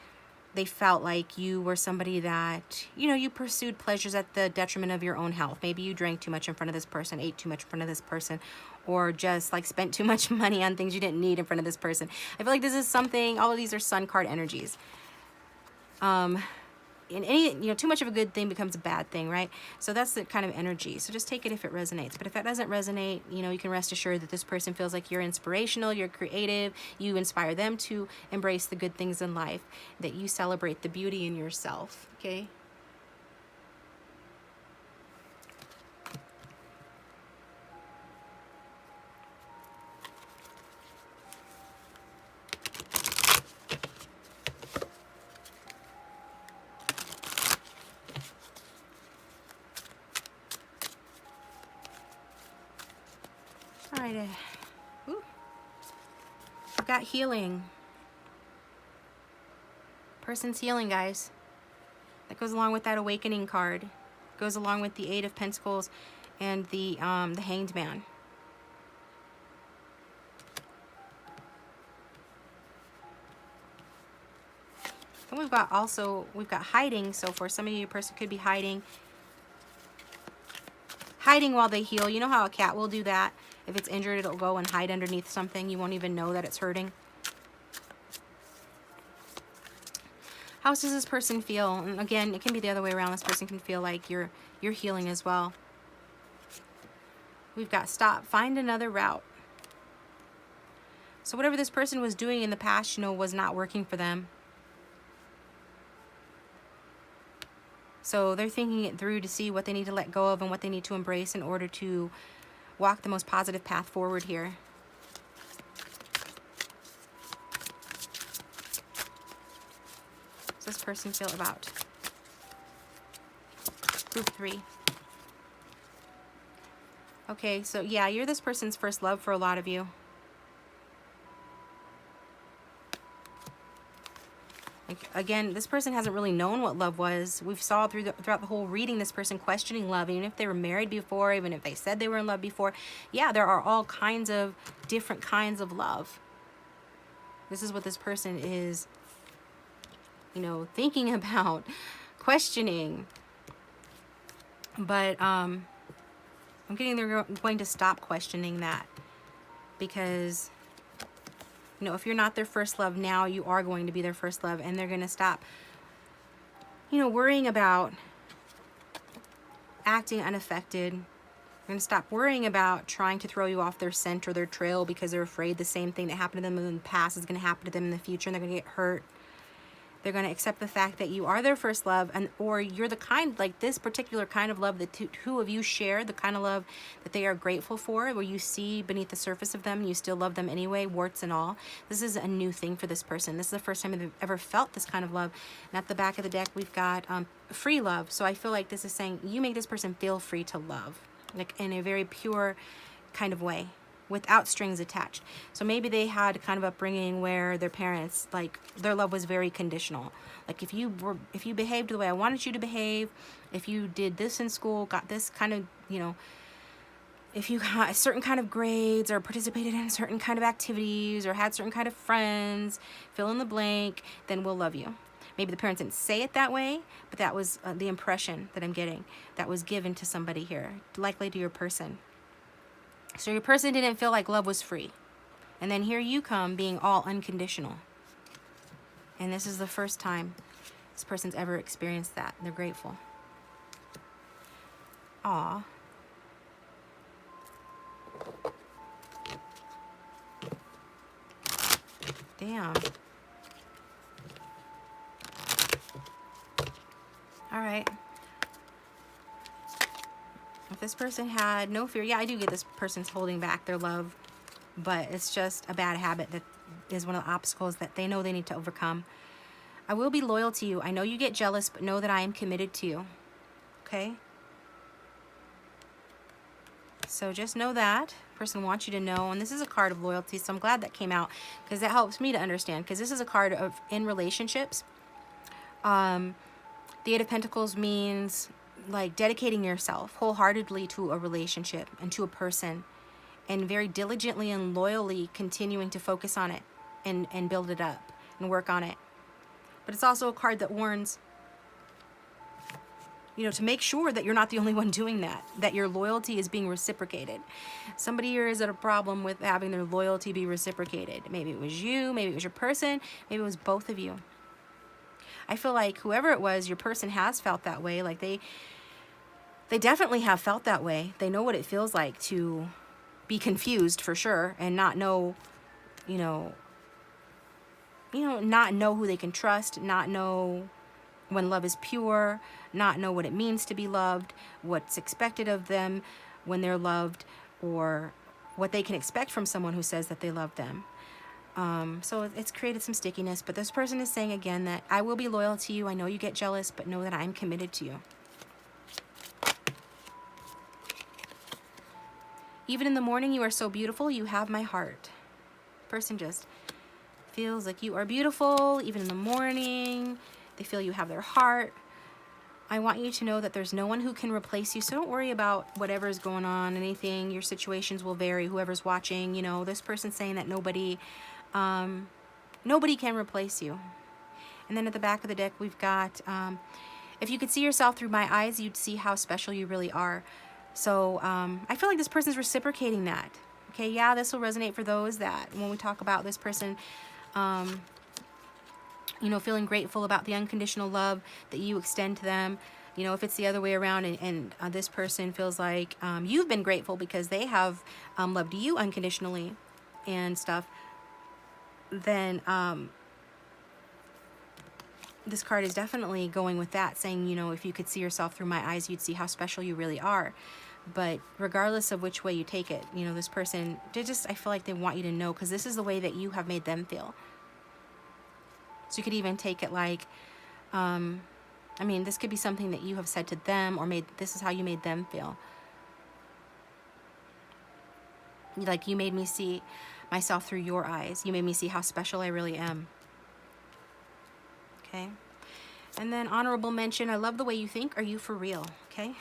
Speaker 1: they felt like you were somebody that, you know, you pursued pleasures at the detriment of your own health. Maybe you drank too much in front of this person, ate too much in front of this person, or just like spent too much money on things you didn't need in front of this person. I feel like this is something, all of these are Sun card energies. In any, you know, too much of a good thing becomes a bad thing, right? So that's the kind of energy. So just take it if it resonates. But if that doesn't resonate, you know, you can rest assured that this person feels like you're inspirational, you're creative, you inspire them to embrace the good things in life, that you celebrate the beauty in yourself, okay? All right, I've got healing. Person's healing, guys. That goes along with that awakening card. Goes along with the 8 of Pentacles and the Hanged Man. And we've got hiding. So for some of you, a person could be hiding while they heal. You know how a cat will do that? If it's injured, it'll go and hide underneath something. You won't even know that it's hurting. How does this person feel? And again, it can be the other way around. This person can feel like you're healing as well. We've got stop, find another route. So whatever this person was doing in the past, you know, was not working for them. So they're thinking it through to see what they need to let go of and what they need to embrace in order to walk the most positive path forward here. What's this person feel about group 3? Okay, so yeah, you're this person's first love for a lot of you. Again, this person hasn't really known what love was. We've saw throughout the whole reading this person questioning love, even if they were married before, even if they said they were in love before. Yeah, there are all kinds of different kinds of love. This is what this person is, you know, thinking about, questioning. But I'm getting they're going to stop questioning that, because You know, if you're not their first love now, you are going to be their first love, and they're going to stop, you know, worrying about acting unaffected. They're going to stop worrying about trying to throw you off their scent or their trail because they're afraid the same thing that happened to them in the past is going to happen to them in the future, and they're going to get hurt. They're going to accept the fact that you are their first love, and or you're the kind, like this particular kind of love that two of you share, the kind of love that they are grateful for, where you see beneath the surface of them and you still love them anyway, warts and all. This is a new thing for this person. This is the first time they've ever felt this kind of love. And at the back of the deck, we've got free love. So I feel like this is saying you make this person feel free to love, like in a very pure kind of way, without strings attached. So maybe they had kind of upbringing where their parents, like, their love was very conditional. Like, if you behaved the way I wanted you to behave, if you did this in school, got this kind of, you know, if you got a certain kind of grades or participated in certain kind of activities or had certain kind of friends, fill in the blank, then we'll love you. Maybe the parents didn't say it that way, but that was the impression that I'm getting that was given to somebody here, likely to your person. So your person didn't feel like love was free. And then here you come being all unconditional. And this is the first time this person's ever experienced that. They're grateful. Aw. Damn. All right. If this person had no fear, yeah, I do get this person's holding back their love, but it's just a bad habit that is one of the obstacles that they know they need to overcome. I will be loyal to you. I know you get jealous, but know that I am committed to you. Okay? So just know that. Person wants you to know, and this is a card of loyalty, so I'm glad that came out because that helps me to understand, because this is a card of in relationships. The Eight of Pentacles means like dedicating yourself wholeheartedly to a relationship and to a person, and very diligently and loyally continuing to focus on it and build it up and work on it. But it's also a card that warns, you know, to make sure that you're not the only one doing that, that your loyalty is being reciprocated. Somebody here is at a problem with having their loyalty be reciprocated. Maybe it was you, maybe it was your person, maybe it was both of you. I feel like whoever it was, your person has felt that way. Like they definitely have felt that way. They know what it feels like to be confused for sure and not know, not know who they can trust, not know when love is pure, not know what it means to be loved, what's expected of them when they're loved, or what they can expect from someone who says that they love them. So it's created some stickiness, but this person is saying again that I will be loyal to you. I know you get jealous, but know that I'm committed to you. Even in the morning, you are so beautiful. You have my heart. Person just feels like you are beautiful. Even in the morning, they feel you have their heart. I want you to know that there's no one who can replace you. So don't worry about whatever's going on, anything. Your situations will vary. Whoever's watching, this person's saying that nobody can replace you. And then at the back of the deck, we've got, if you could see yourself through my eyes, you'd see how special you really are. So I feel like this person's reciprocating that. Okay, yeah, this will resonate for those that when we talk about this person, feeling grateful about the unconditional love that you extend to them. If it's the other way around and this person feels like you've been grateful because they have loved you unconditionally and stuff, then this card is definitely going with that, saying, if you could see yourself through my eyes, you'd see how special you really are. But regardless of which way you take it, this person, I feel like they want you to know, because this is the way that you have made them feel. So you could even take it like, this could be something that you have said to them, or this is how you made them feel. Like, you made me see myself through your eyes. You made me see how special I really am. Okay. And then honorable mention, I love the way you think. Are you for real? Okay.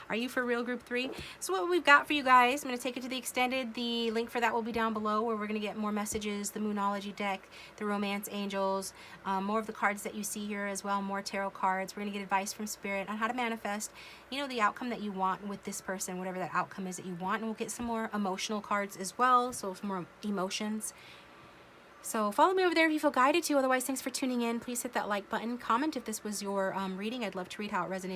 Speaker 1: Are you for real, group 3? So what we've got for you guys, I'm going to take it to the extended. The link for that will be down below, where we're going to get more messages, the Moonology deck, the Romance Angels, more of the cards that you see here as well, more tarot cards. We're going to get advice from Spirit on how to manifest, you know, the outcome that you want with this person, whatever that outcome is that you want. And we'll get some more emotional cards as well, so some more emotions. So follow me over there if you feel guided to. Otherwise, thanks for tuning in. Please hit that like button. Comment if this was your reading. I'd love to read how it resonated.